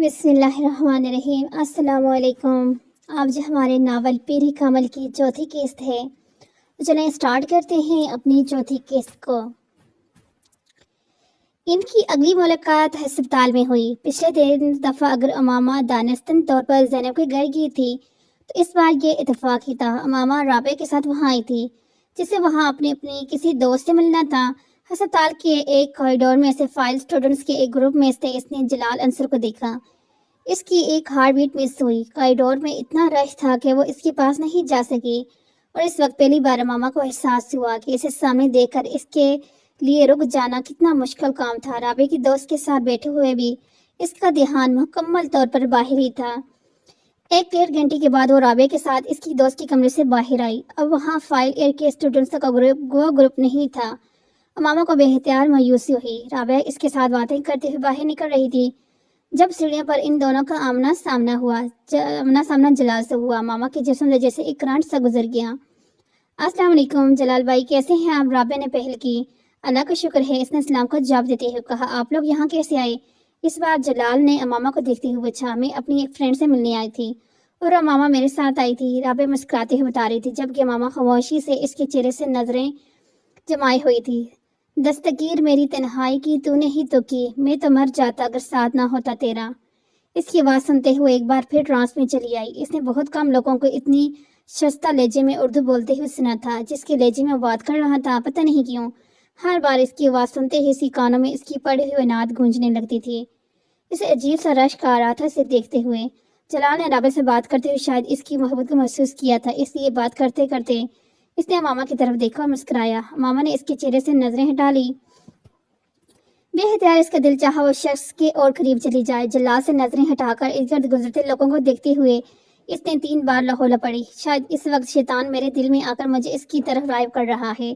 بسم اللہ الرحمن الرحیم۔ السلام علیکم۔ آپ جو ہمارے ناول پیری کمل کی چوتھی قسط ہے، چلیں سٹارٹ کرتے ہیں اپنی چوتھی قسط کو۔ ان کی اگلی ملاقات ہسپتال میں ہوئی۔ پچھلے دفعہ اگر امامہ دانستن طور پر زینب کے گھر گئی تھی تو اس بار یہ اتفاق ہی تھا۔ امامہ رابعہ کے ساتھ وہاں آئی تھی، جسے وہاں اپنی کسی دوست سے ملنا تھا۔ ہسپتال کے ایک کوریڈور میں سے فائل اسٹوڈنٹس کے ایک گروپ میں سے اس نے جلال انصر کو دیکھا۔ اس کی ایک ہارٹ بیٹ مس ہوئی۔ کوریڈور میں اتنا رش تھا کہ وہ اس کے پاس نہیں جا سکی، اور اس وقت پہلی بار امامہ کو احساس ہوا کہ اسے سامنے دیکھ کر اس کے لیے رک جانا کتنا مشکل کام تھا۔ رابعہ کی دوست کے ساتھ بیٹھے ہوئے بھی اس کا دھیان مکمل طور پر باہر ہی تھا۔ 1.5 گھنٹے کے بعد وہ رابعہ کے ساتھ اس کی دوست کے کمرے سے باہر آئی۔ اب وہاں فائل ایئر کے اسٹوڈنٹس کا گروپ نہیں تھا۔ امامہ کو بے اختیار مایوسی ہوئی۔ رابعہ اس کے ساتھ باتیں کرتے ہوئے باہر نکل رہی تھی جب سیڑھیوں پر ان دونوں کا آمنا سامنا جلال سے ہوا۔ امامہ کے جسم سے جیسے ایک کرنٹ سا گزر گیا۔ السلام علیکم جلال بھائی، کیسے ہیں آپ؟ رابعہ نے پہل کی۔ اللہ کا شکر ہے، اس نے سلام کا جواب دیتے ہوئے کہا۔ آپ لوگ یہاں کیسے آئے؟ اس بار جلال نے امامہ کو دیکھتے ہوئے پوچھا۔ میں اپنی ایک فرینڈ سے ملنے آئی تھی اور امامہ میرے ساتھ آئی تھی، رابعہ مسکراتے ہوئے بتا رہی تھی، جبکہ امامہ خاموشی سے اس کے چہرے سے نظریں جمائے ہوئی تھی۔ دستگیر میری تنہائی کی تو نے ہی تو کی، میں تو مر جاتا اگر ساتھ نہ ہوتا تیرا۔ اس کی آواز سنتے ہوئے ایک بار پھر ٹرانس میں چلی آئی۔ اس نے بہت کم لوگوں کو اتنی شستہ لہجے میں اردو بولتے ہوئے سنا تھا جس کے لہجے میں بات کر رہا تھا، پتہ نہیں کیوں ہر بار اس کی آواز سنتے ہی اسی کانوں میں اس کی پڑھی ہوئی نعت گونجنے لگتی تھی۔ اسے عجیب سا رشک آ رہا تھا اسے دیکھتے ہوئے۔ جلال نے رابعہ سے بات کرتے ہوئے شاید اس کی محبت کو محسوس کیا تھا، اس لیے بات کرتے کرتے اس نے امامہ کی طرف دیکھا اور مسکرایا۔ امامہ نے اس کے چہرے سے نظریں ہٹا لی۔ بے اختیار اس کا دل چاہا وہ شخص کے اور قریب چلی جائے۔ جلال سے نظریں ہٹا کر ارد گرد گزرتے لوگوں کو دیکھتے ہوئے اس نے 3 بار لاہولہ پڑھی۔ شاید اس وقت شیطان میرے دل میں آ کر مجھے اس کی طرف رائب کر رہا ہے،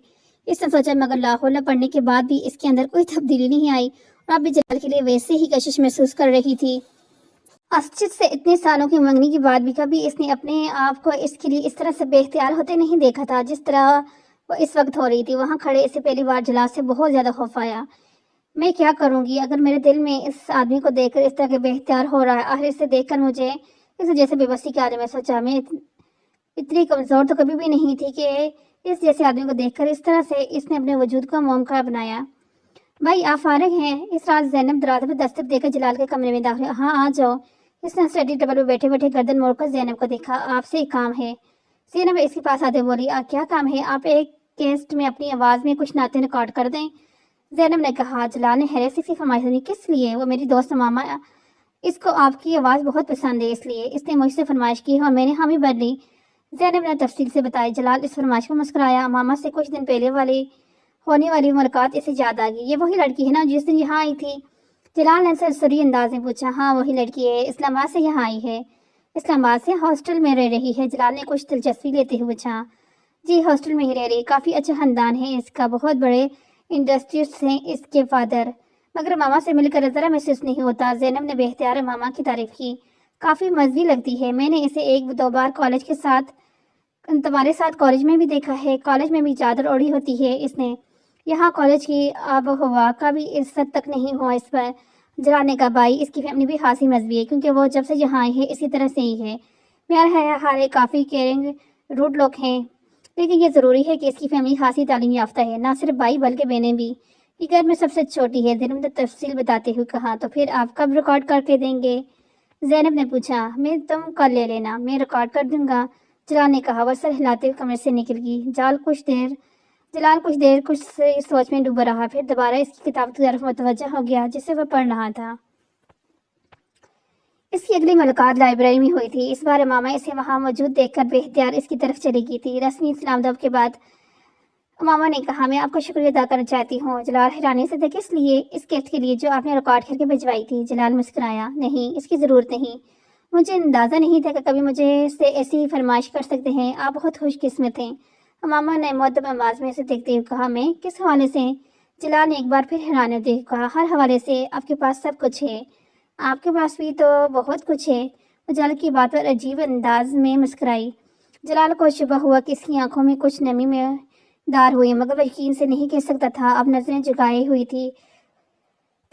اس نے سوچا، مگر لاہولہ پڑھنے کے بعد بھی اس کے اندر کوئی تبدیلی نہیں آئی اور اب بھی جلال کے لیے ویسے ہی کشش محسوس کر رہی تھی۔ اسجد سے اتنے سالوں کی منگنی کے بعد بھی کبھی اس نے اپنے آپ کو اس کے لیے اس طرح سے بے اختیار ہوتے نہیں دیکھا تھا جس طرح وہ اس وقت ہو رہی تھی۔ وہاں کھڑے اسے پہلی بار جلال سے بہت زیادہ خوف آیا۔ میں کیا کروں گی اگر میرے دل میں اس آدمی کو دیکھ کر اس طرح کے بے اختیار ہو رہا ہے؟ آخر اسے دیکھ کر مجھے اس جیسے بے بسی کے عالم میں سوچا، میں اتنی کمزور تو کبھی بھی نہیں تھی کہ اس جیسے آدمی کو دیکھ کر اس طرح سے اس نے اپنے وجود کو مومقع بنایا۔ بھائی آپ فارغ ہیں؟ اس رات زینب دروازے پہ دستک دے کر جلال کے کمرے میں داخل۔ ہاں آ جاؤ۔ اس نے اسٹڈی ٹیبل پہ بیٹھے بیٹھے گردن موڑ کر زینب کو دیکھا۔ آپ سے ایک کام ہے۔ زینب اس کے پاس آتے بولی، کیا کام ہے؟ آپ ایک کیسٹ میں اپنی آواز میں کچھ نعتیں ریکارڈ کر دیں۔ زینب نے کہا۔ جلال نے حیرت سے اس کی فرمائش سنی۔ کس لیے؟ وہ میری دوست امامہ، اس کو آپ کی آواز بہت پسند ہے، اس لیے اس نے مجھ سے فرمائش کی اور میں نے حامی بھر لی، زینب نے تفصیل سے بتائی۔ جلال اس فرمائش کو مسکرایا۔ امامہ سے کچھ دن پہلے ہونے والی ملاقات اسے یاد آ گئی۔ یہ وہی لڑکی ہے نا جس دن یہاں آئی تھی؟ جلال نے سرسری انداز میں پوچھا۔ ہاں وہی لڑکی ہے، اسلام آباد سے یہاں آئی ہے۔ اسلام آباد سے؟ ہاسٹل میں رہ رہی ہے؟ جلال نے کچھ دلچسپی لیتے ہوئے پوچھا۔ جی ہاسٹل میں ہی رہ رہی، کافی اچھا خاندان ہے اس کا، بہت بڑے انڈسٹریسٹ ہیں اس کے فادر، مگر ماما سے مل کر ذرا محسوس نہیں ہوتا۔ زینب نے بے اختیار ماما کی تعریف کی۔ کافی مزید لگتی ہے، میں نے اسے 1-2 بار تمہارے ساتھ کالج میں بھی دیکھا ہے، کالج میں بھی چادر اوڑھی ہوتی ہے اس نے۔ یہاں کالج کی آب و ہوا کا بھی اس حد تک نہیں ہوا اس پر۔ جلال نے کہا، بھائی اس کی فیملی بھی خاصی مذہبی ہے، کیونکہ وہ جب سے یہاں آئی ہے اسی طرح سے ہی ہے۔ میرا حال ہے، کافی کیئرنگ روڈ لوگ ہیں، لیکن یہ ضروری ہے کہ اس کی فیملی خاصی تعلیم یافتہ ہے، نہ صرف بھائی بلکہ بہنیں بھی۔ یہ گھر میں سب سے چھوٹی ہے، زینب نے تفصیل بتاتے ہوئے کہا۔ تو پھر آپ کب ریکارڈ کر کے دیں گے؟ زینب نے پوچھا۔ تم کل لے لینا، میں ریکارڈ کر دوں گا، جلال نے کہا۔ وہ سر ہلاتے ہوئے کمرے سے نکل گئی۔ جلال کچھ دیر سوچ میں ڈوبا رہا، پھر دوبارہ اس کی کتاب کی طرف متوجہ ہو گیا جسے وہ پڑھ رہا تھا۔ اس کی اگلی ملاقات لائبریری میں ہوئی تھی۔ اس بار امامہ اسے وہاں موجود دیکھ کر بے اختیار اس کی طرف چلی گئی تھی۔ رسمی سلام دعا کے بعد امامہ نے کہا، میں آپ کا شکریہ ادا کرنا چاہتی ہوں۔ جلال حیرانی سے تھا، کس لیے؟ اس کیسٹ کے لیے جو آپ نے ریکارڈ کر کے بھجوائی تھی۔ جلال مسکرایا۔ نہیں، اس کی ضرورت نہیں، مجھے اندازہ نہیں تھا کہ کبھی مجھے سے ایسی فرمائش کر سکتے ہیں، آپ بہت خوش قسمت ہیں۔ امامہ نے مؤدب انداز میں اسے دیکھتے ہوئے کہا۔ میں کس حوالے سے؟ جلال نے ایک بار پھر حیرانی سے کہا۔ ہر حوالے سے، آپ کے پاس سب کچھ ہے۔ آپ کے پاس بھی تو بہت کچھ ہے۔ وہ جلال کی بات پر عجیب انداز میں مسکرائی۔ جلال کو شبہ ہوا کہ اس کی آنکھوں میں کچھ نمی میں دار ہوئی، مگر وہ یقین سے نہیں کہہ سکتا تھا۔ اب نظریں جھکائے ہوئی تھی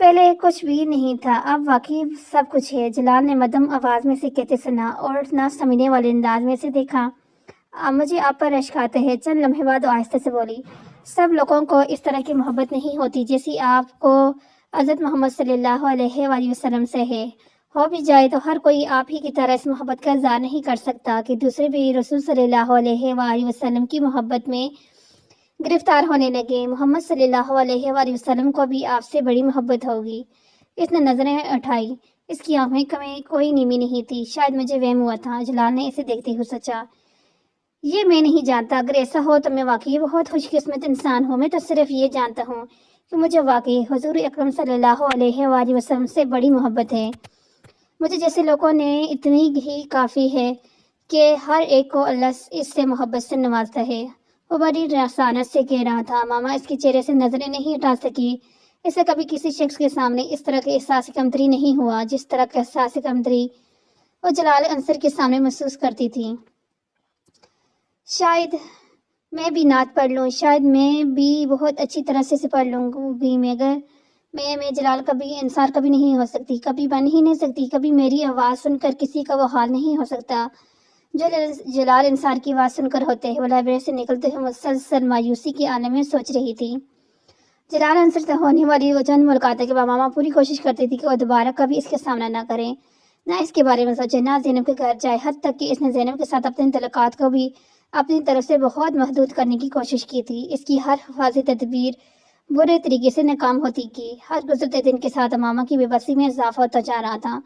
پہلے کچھ بھی نہیں تھا، اب واقعی سب کچھ ہے۔ جلال نے مدھم آواز میں سے کہتے سنا اور نہ سمجھنے والے انداز میں سے دیکھا۔ مجھے آپ پر رشک آتے ہیں۔ چند لمحے بعد آہستہ سے بولی، سب لوگوں کو اس طرح کی محبت نہیں ہوتی جیسی آپ کو حضرت محمد صلی اللہ علیہ وآلہ وسلم سے ہے۔ ہو بھی جائے تو ہر کوئی آپ ہی کی طرح اس محبت کا اظہار نہیں کر سکتا کہ دوسرے بھی رسول صلی اللہ علیہ وآلہ وسلم کی محبت میں گرفتار ہونے لگے۔ محمد صلی اللہ علیہ وآلہ وسلم کو بھی آپ سے بڑی محبت ہوگی۔ اس نے نظریں اٹھائی، اس کی آنکھوں میں کوئی نیمی نہیں تھی۔ شاید مجھے وہم ہوا تھا، جلال نے اسے دیکھتے ہوئے سوچا۔ یہ میں نہیں جانتا، اگر ایسا ہو تو میں واقعی بہت خوش قسمت انسان ہوں۔ میں تو صرف یہ جانتا ہوں کہ مجھے واقعی حضور اکرم صلی اللہ علیہ وآلہ وسلم سے بڑی محبت ہے۔ مجھے جیسے لوگوں نے اتنی ہی کافی ہے کہ ہر ایک کو اللہ اس سے محبت سے نوازتا ہے۔ وہ بڑی رسانت سے کہہ رہا تھا۔ ماما اس کے چہرے سے نظریں نہیں ہٹا سکی۔ اسے کبھی کسی شخص کے سامنے اس طرح کے احساس کمتری نہیں ہوا جس طرح کا احساس کمتری وہ جلال انصر کے سامنے محسوس کرتی تھی۔ شاید میں بھی نعت پڑھ لوں، شاید میں بھی بہت اچھی طرح سے پڑھ لوں گی، مگر میں جلال کبھی انصار کبھی نہیں ہو سکتی، کبھی بن ہی نہیں سکتی، کبھی میری آواز سن کر کسی کا وہ حال نہیں ہو سکتا جو جلال انصار کی آواز سن کر ہوتے ہیں۔ وہ لائبریری سے نکلتے ہوئے مسلسل مایوسی کے عالم میں سوچ رہی تھی۔ جلال انصر سے ہونے والی وہ چند ملاقاتیں کے بعد ماما پوری کوشش کرتی تھی کہ وہ دوبارہ کبھی اس کے سامنا نہ کریں، نہ اس کے بارے میں سوچے، نہ زینب کے گھر جائے۔ حد تک کہ اس نے زینب کے ساتھ اپنی تعلقات کو بھی اپنی طرف سے بہت محدود کرنے کی کوشش کی تھی۔ اس کی ہر حفاظتی تدبیر برے طریقے سے ناکام ہوتی کی۔ ہر گزرتے دن کے ساتھ ماما کی بے بسی میں اضافہ ہوتا جا رہا تھا،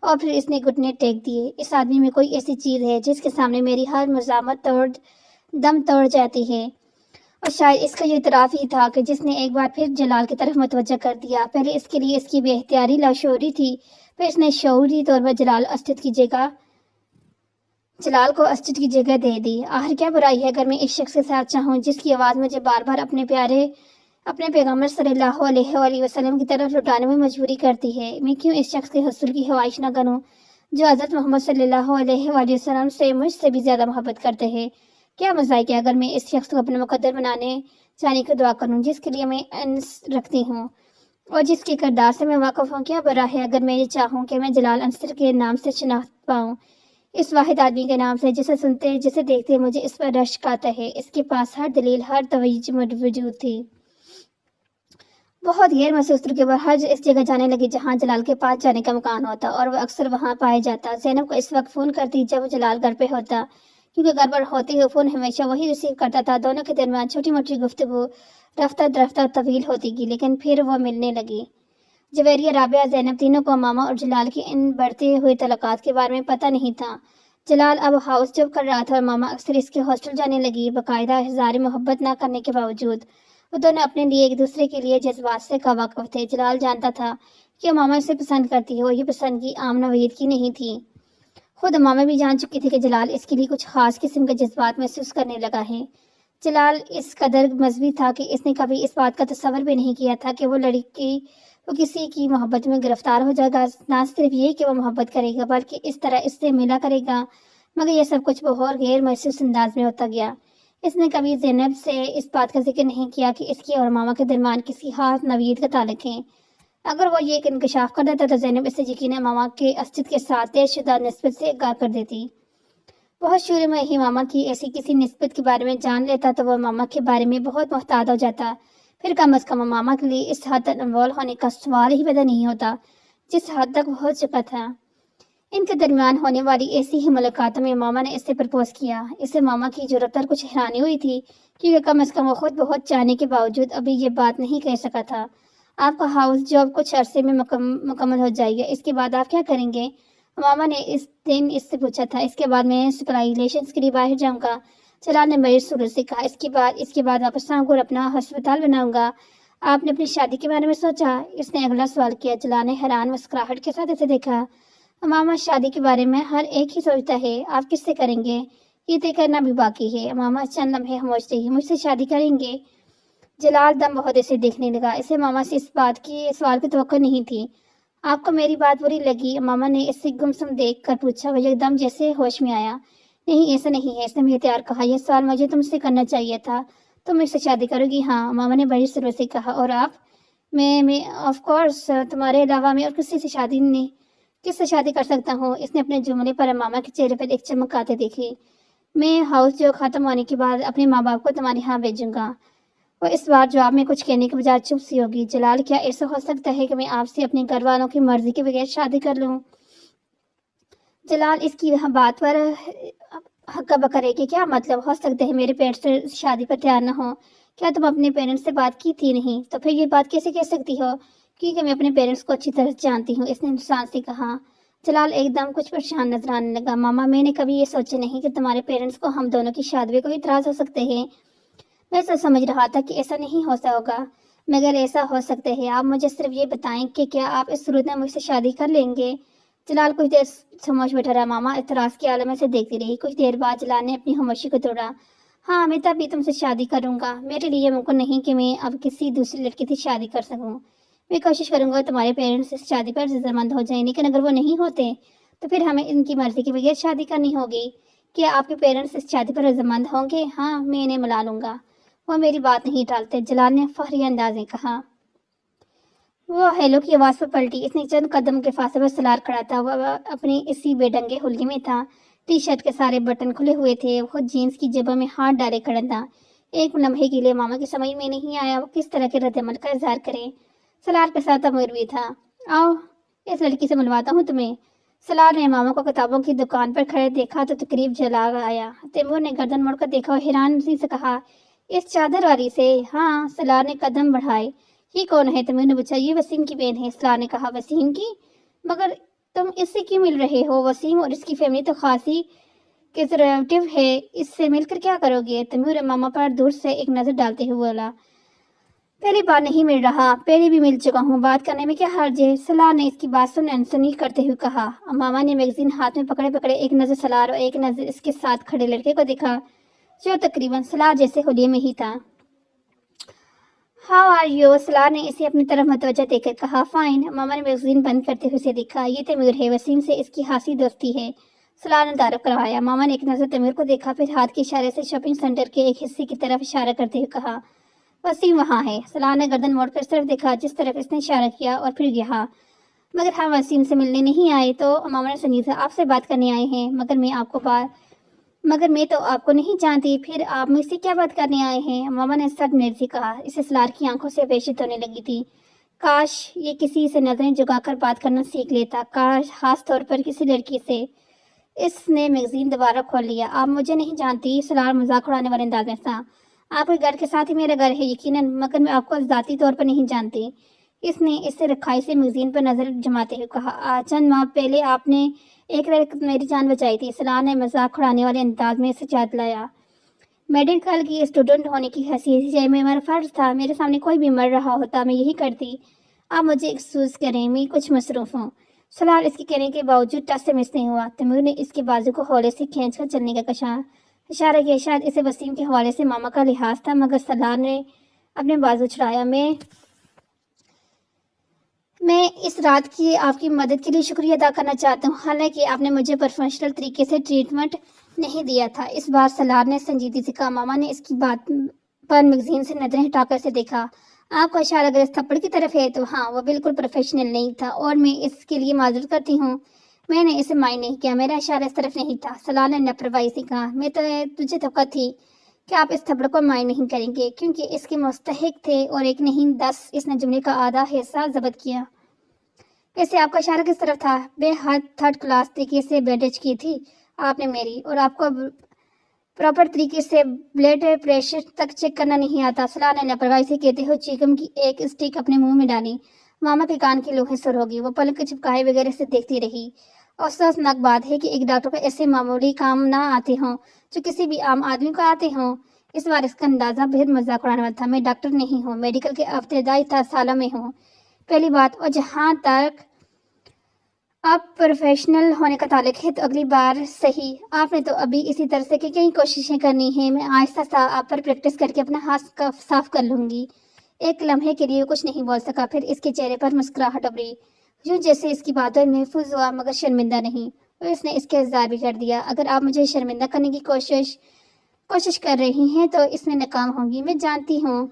اور پھر اس نے گھٹنے ٹیک دیے۔ اس آدمی میں کوئی ایسی چیز ہے جس کے سامنے میری ہر مزاحمت دم توڑ جاتی ہے، اور شاید اس کا یہ اعتراف ہی تھا کہ جس نے ایک بار پھر جلال کی طرف متوجہ کر دیا۔ پہلے اس کے لیے اس کی بے اختیاری لاشعوری تھی، پھر اس نے شعوری طور پر جلال کو اسجد کی جگہ دے دی۔ آخر کیا برائی ہے اگر میں اس شخص کے ساتھ چاہوں جس کی آواز مجھے بار بار اپنے پیغمبر صلی اللہ علیہ وآلہ وسلم کی طرف لوٹانے میں مجبوری کرتی ہے؟ میں کیوں اس شخص کے حصول کی خواہش نہ کروں جو حضرت محمد صلی اللہ علیہ وآلہ وسلم سے مجھ سے بھی زیادہ محبت کرتے ہیں؟ کیا مزاح ہے اگر میں اس شخص کو اپنا مقدر بنانے جانے کی دعا کروں جس کے لیے میں انس رکھتی ہوں اور جس کے کردار سے میں واقف ہوں؟ کیا برا ہے اگر میں یہ چاہوں کہ میں جلال انصر کے نام سے شناخت پاؤں، اس واحد آدمی کے نام سے جسے سنتے جسے دیکھتے مجھے اس پر رشک آتا ہے؟ اس کے پاس ہر دلیل، ہر توجہ موجود تھی۔ بہت غیر محسوس طور پر ہر اس جگہ جانے لگی جہاں جلال کے پاس جانے کا مکان ہوتا، اور وہ اکثر وہاں پایا جاتا۔ زینب کو اس وقت فون کرتی جب جلال گھر پہ ہوتا، کیونکہ گھر پر ہوتے ہوئے فون ہمیشہ وہی ریسیو کرتا تھا۔ دونوں کے درمیان چھوٹی موٹی گفتگو رفتہ درفتہ طویل ہوتی گئی، لیکن پھر وہ ملنے لگی۔ جویریہ، رابعہ، زینب تینوں کو ماما اور جلال کی ان بڑھتے ہوئے تعلقات کے بارے میں پتہ نہیں تھا۔ جلال اب ہاؤس جاب کر رہا تھا اور ماما اکثر اس کے ہاسٹل جانے لگی۔ باقاعدہ اظہار محبت نہ کرنے کے باوجود وہ دونوں اپنے لیے ایک دوسرے کے لیے جذبات سے واقف تھے۔ جلال جانتا تھا کہ ماما اسے پسند کرتی ہے، وہ یہ پسند کی عام نوعیت کی نہیں تھی۔ خود ماما بھی جان چکی تھی کہ جلال اس کے لیے کچھ خاص قسم کے جذبات محسوس کرنے لگا ہے۔ جلال اس قدر مذہبی تھا کہ اس نے کبھی اس بات کا تصور بھی نہیں کیا تھا کہ وہ کسی کی محبت میں گرفتار ہو جائے گا۔ نہ صرف یہ کہ وہ محبت کرے گا بلکہ اس طرح اس سے ملا کرے گا، مگر یہ سب کچھ بہت غیر محسوس انداز میں ہوتا گیا۔ اس نے کبھی زینب سے اس بات کا ذکر نہیں کیا کہ اس کی اور ماما کے درمیان کسی خاص نوعیت کا تعلق ہے۔ اگر وہ یہ انکشاف کر دیتا تو زینب اسے یقیناً ماما کے اسجد کے ساتھ طے شدہ نسبت سے انکار کر دیتی۔ بہت شروع میں ہی ماما کی ایسی کسی نسبت کے بارے میں جان لیتا تو وہ ماما کے بارے میں بہت محتاط ہو جاتا، پھر کم از کم ماما کے لیے اس حد تک انوالو ہونے کا سوال ہی پیدا نہیں ہوتا جس حد تک ہو چکا تھا۔ ان کے درمیان ہونے والی ایسی ہی ملاقاتوں میں ماما نے اس سے پرپوز کیا۔ اسے ماما کی جرأت پر کچھ حیرانی ہوئی تھی، کیونکہ کم از کم وہ خود بہت چاہنے کے باوجود ابھی یہ بات نہیں کہہ سکا تھا۔ آپ کا ہاؤس جاب کچھ عرصے میں مکمل ہو جائے گا، اس کے بعد آپ کیا کریں گے؟ ماما نے اس دن اس سے پوچھا تھا۔ اس کے بعد میں اسپیشلائزیشن کے لیے باہر جاؤں گا، جلال نے بڑی سرور سے کہا۔ اس کے بعد واپس آؤں گا اور اپنا ہسپتال بناؤں گا۔ آپ نے اپنی شادی کے بارے میں سوچا؟ اس نے اگلا سوال کیا۔ جلال نے حیران مسکراہٹ کے ساتھ اسے دیکھا۔ ماما، شادی کے بارے میں ہر ایک ہی سوچتا ہے، آپ کس سے کریں گے یہ طے کرنا بھی باقی ہے۔ ماما چند لمحے خاموش رہی۔ مجھ سے شادی کریں گے؟ جلال دم بہت اسے دیکھنے لگا۔ اسے ماما سے اس سوال کی توقع نہیں تھی۔ آپ کو میری بات بری لگی؟ ماما نے اس سے گمسم دیکھ کر پوچھا۔ وہ ایک دم جیسے ہوش میں آیا۔ نہیں، ایسا نہیں ہے، اس نے احتیاط کہا۔ یہ سوال مجھے تم سے کرنا چاہیے تھا۔ تم مجھ سے شادی کرو گی؟ ہاں، ماما نے بڑی سرور سے کہا۔ اور آپ؟ میں آف کورس تمہارے علاوہ میں اور کس سے شادی کر سکتا ہوں؟ اس نے اپنے جملے پر امامہ کے چہرے پر ایک چمک آتے دیکھی۔ میں ہاؤس جو ختم ہونے کے بعد اپنے ماں باپ کو تمہارے ہاں بھیجوں گا۔ وہ اس بار جواب میں کچھ کہنے کے بجائے چپ سی ہوگی۔ جلال، کیا ایسا ہو سکتا ہے کہ میں آپ سے اپنے گھر والوں کی مرضی کے بغیر شادی کر لوں؟ جلال اس کی بات پر ہکا بکا رہے کہ کیا مطلب؟ ہو سکتا ہے میرے پیرنٹس شادی پر تیار نہ ہو۔ کیا تم اپنے پیرنٹس سے بات کی تھی؟ نہیں تو پھر یہ بات کیسے کہہ سکتی ہو؟ کیونکہ میں اپنے پیرنٹس کو اچھی طرح جانتی ہوں، اس نے نقصان سے کہا۔ جلال ایک دم کچھ پریشان نظر آنے لگا۔ ماما، میں نے کبھی یہ سوچا نہیں کہ تمہارے پیرنٹس کو ہم دونوں کی شادی میں کوئی اعتراض ہو سکتے ہیں۔ میں سمجھ رہا تھا کہ ایسا نہیں ہوگا، مگر ایسا ہو سکتا ہے۔ آپ مجھے صرف یہ بتائیں کہ کیا آپ اس صورت میں مجھ سے شادی کر لیں گے؟ جلال کچھ دیر خاموش بیٹھا رہا۔ ماما اعتراض کے عالم سے دیکھتی رہی۔ کچھ دیر بعد جلال نے اپنی خاموشی کو توڑا۔ ہاں، میں تب بھی تم سے شادی کروں گا۔ میرے لیے ممکن نہیں کہ میں اب کسی دوسری لڑکی سے شادی کر سکوں۔ میں کوشش کروں گا تمہارے پیرنٹس اس شادی پر رضامند ہو جائیں، لیکن اگر وہ نہیں ہوتے تو پھر ہمیں ان کی مرضی کے بغیر شادی کرنی ہوگی۔ کیا آپ کے پیرنٹس اس شادی پر رضامند ہوں گے؟ ہاں، میں انہیں ملا لوں گا، وہ میری بات نہیں ٹالتے، جلال نے فخری انداز میں کہا۔ وہ ہیلو کی آواز پر پلٹی۔ اس نے چند قدم کے فاصلے پر سلار کھڑا تھا۔ وہ اپنی اسی بے ڈنگے حلیے میں تھا، ٹی شرٹ کے سارے بٹن کھلے ہوئے تھے، وہ خود جینس کی جیبوں میں ہاتھ ڈالے کھڑا تھا۔ ایک لمحے کے لیے ماما کی سمجھ میں نہیں آیا وہ کس طرح کے رد عمل کا اظہار کرے۔ سلار کے ساتھ تیمور بھی تھا۔ آؤ، اس لڑکی سے ملواتا ہوں تمہیں۔ سلار نے ماما کو کتابوں کی دکان پر کھڑے دیکھا تو تقریب جلال آیا۔ تیمور نے گردن موڑ کر دیکھا اور حیرانی سے کہا، اس چادر والی سے؟ ہاں۔ سلار نے قدم بڑھائے۔ یہ کون ہے؟ تیمور نے پوچھا۔ یہ وسیم کی بہن ہے، سلار نے کہا۔ وسیم کی؟ مگر تم اس سے کیوں مل رہے ہو؟ وسیم اور اس کی فیملی تو خاصی کنزرویٹو ہے، اس سے مل کر کیا کرو گے؟ تیمور ماما پر دور سے ایک نظر ڈالتے ہوئے بولا۔ پہلی بار نہیں مل رہا، پہلے بھی مل چکا ہوں، بات کرنے میں کیا حرج ہے؟ سلار نے اس کی بات سن انسنی کرتے ہوئے کہا۔ ماما نے میگزین ہاتھ میں پکڑے ایک نظر سلار اور ایک نظر اس کے ساتھ کھڑے لڑکے کو دیکھا جو تقریباً سلار جیسے حلیے میں ہی تھا۔ How are you? سلار نے اسے اپنی طرف متوجہ دیکھ کر کہا۔ فائن۔ ماما نے میگزین بند کرتے ہوئے اسے دیکھا۔ یہ تیمور ہے، وسیم سے اس کی خاصی دوستی ہے، سلار نے تعارف کروایا۔ ماما نے ایک نظر تیمور کو دیکھا، پھر ہاتھ کے اشارے سے شاپنگ سینٹر کے ایک حصے کی طرف اشارہ کرتے ہوئے کہا، وسیم وہاں ہے۔ سلار نے گردن موڑ کر صرف دیکھا جس طرف اس نے اشارہ کیا اور پھر کہا، مگر ہم وسیم سے ملنے نہیں آئے تو؟ ماما نے سنجیدہ، آپ سے بات کرنے آئے ہیں، مگر میں تو آپ کو نہیں جانتی، پھر آپ مجھ سے کیا بات کرنے آئے ہیں؟ ماما نے سخت میل سے کہا۔ اسے سلار کی آنکھوں سے وحشت ہونے لگی تھی۔ کاش یہ کسی سے نظریں جھکا کر بات کرنا سیکھ لیتا، کاش خاص طور پر کسی لڑکی سے۔ اس نے میگزین دوبارہ کھول لیا۔ آپ مجھے نہیں جانتی، سلار مذاق اڑانے والے انداز میں تھا۔ آپ کے گھر کے ساتھ ہی میرا گھر ہے یقیناً، مگر میں آپ کو ذاتی طور پر نہیں جانتی۔ اس نے اس سے رکھائی سے میگزین پر نظر جماتے ہوئے کہا، چند ماہ پہلے آپ نے ایک رات میری جان بچائی تھی۔ سلار نے مذاق اڑانے والے انداز میں اسے یاد لایا۔ میڈیکل کی اسٹوڈنٹ ہونے کی حیثیت سے میرا فرض تھا، میرے سامنے کوئی بھی مر رہا ہوتا میں یہی کرتی۔ آپ مجھے ایکسکیوز کریں، میں کچھ مصروف ہوں۔ سلار اس کے کہنے کے باوجود ٹس سے مس نہیں ہوا۔ تیمور نے اس کے بازو کو ہولے سے کھینچ کر چلنے کا اشارہ کیا۔ شاید اسے وسیم کے حوالے سے ماما کا لحاظ تھا، مگر سلار نے اپنے بازو چھڑایا۔ میں اس رات کی آپ کی مدد کے لیے شکریہ ادا کرنا چاہتا ہوں، حالانکہ آپ نے مجھے پروفیشنل طریقے سے ٹریٹمنٹ نہیں دیا تھا۔ اس بار سلار نے سنجیدگی سے کہا۔ ماما نے اس کی بات پر میگزین سے نظریں ہٹا کر اسے دیکھا۔ آپ کا اشارہ اگر اس تھپڑ کی طرف ہے تو ہاں، وہ بالکل پروفیشنل نہیں تھا اور میں اس کے لیے معذرت کرتی ہوں۔ میں نے اسے مائنڈ نہیں کیا، میرا اشارہ اس طرف نہیں تھا، سلار نے لاپرواہی سے کہا۔ میں تو تجھے توقع تھی کہ آپ اس تھپڑ کو مائنڈ نہیں کریں گے، کیونکہ اس کے مستحق تھے، اور ایک نہیں 10۔ اس نے جملے کا آدھا حصہ ضبط کیا۔ ویسے آپ کا اشارہ کس طرف تھا؟ بے حد تھرڈ کلاس طریقے سے بینڈیج کی تھی آپ نے میری، اور آپ کو پراپر طریقے سے بلڈ پریشر تک چیک کرنا نہیں آتا، سلار نے لاپرواہی سے کہتے ہوئے چیکم کی ایک اسٹک اپنے منہ میں ڈالی۔ ماما کے کان کی لوہیں سر ہوگی، وہ پلک چپکائے بغیر سے دیکھتی رہی۔ افسوسناک بات ہے کہ ایک ڈاکٹر کو ایسے معمولی کام نہ آتے ہوں جو کسی بھی عام آدمی کو آتے ہوں۔ اس بار اس کا اندازہ بہت مذاق اڑانے والا تھا۔ میں ڈاکٹر نہیں ہوں، میڈیکل کے ابتدائی سالوں میں ہوں، پہلی بات، اور جہاں تک اب پروفیشنل ہونے کا تعلق ہے تو اگلی بار صحیح۔ آپ نے تو ابھی اسی طرح سے کہ کئی کوششیں کرنی ہیں، میں آہستہ سا آپ پر پریکٹس کر کے اپنا ہاتھ صاف کر لوں گی۔ ایک لمحے کے لیے کچھ نہیں بول سکا، پھر اس کے چہرے پر مسکراہٹ ابھری، یوں جیسے اس کی باتوں میں محفوظ ہوا مگر شرمندہ نہیں، اور اس نے اس کا اظہار بھی کر دیا۔ اگر آپ مجھے شرمندہ کرنے کی کوشش کر رہی ہیں تو اس میں ناکام ہوں گی، میں جانتی ہوں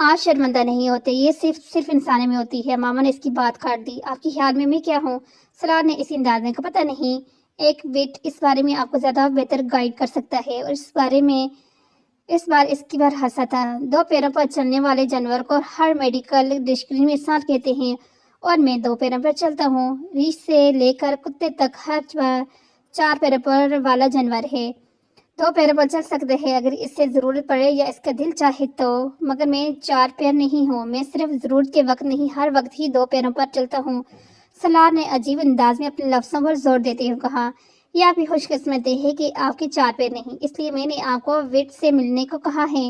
آپ شرمندہ نہیں ہوتے، یہ صرف انسانی میں ہوتی ہے۔ ماما نے اس کی بات کاٹ دی۔ آپ کے خیال میں کیا ہوں؟ سلار نے اسی انداز میں کہا، پتہ نہیں، ایک وٹ اس بارے میں آپ کو زیادہ بہتر گائیڈ کر سکتا ہے۔ اور اس بار اس کی بار ہنسا تھا۔ 2 پیروں پر چلنے والے جانور کو ہر میڈیکل ڈکشنری میں سانپ کہتے ہیں، اور میں 2 پیروں پر چلتا ہوں۔ ریچھ سے لے کر کتے تک ہر 4 پیروں پر والا جانور ہے 2 پیروں پر چل سکتے ہیں اگر اس سے ضرورت پڑے یا اس کا دل چاہے تو، مگر میں 4 پیر نہیں ہوں، میں صرف ضرورت کے وقت نہیں، ہر وقت ہی 2 پیروں پر چلتا ہوں۔ سلار نے عجیب انداز میں اپنے لفظوں پر زور دیتے ہوئے کہا، یہ آپ کی خوش قسمتی ہے کہ آپ کے 4 پیر نہیں، اس لیے میں نے آپ کو وٹ سے ملنے کو کہا ہے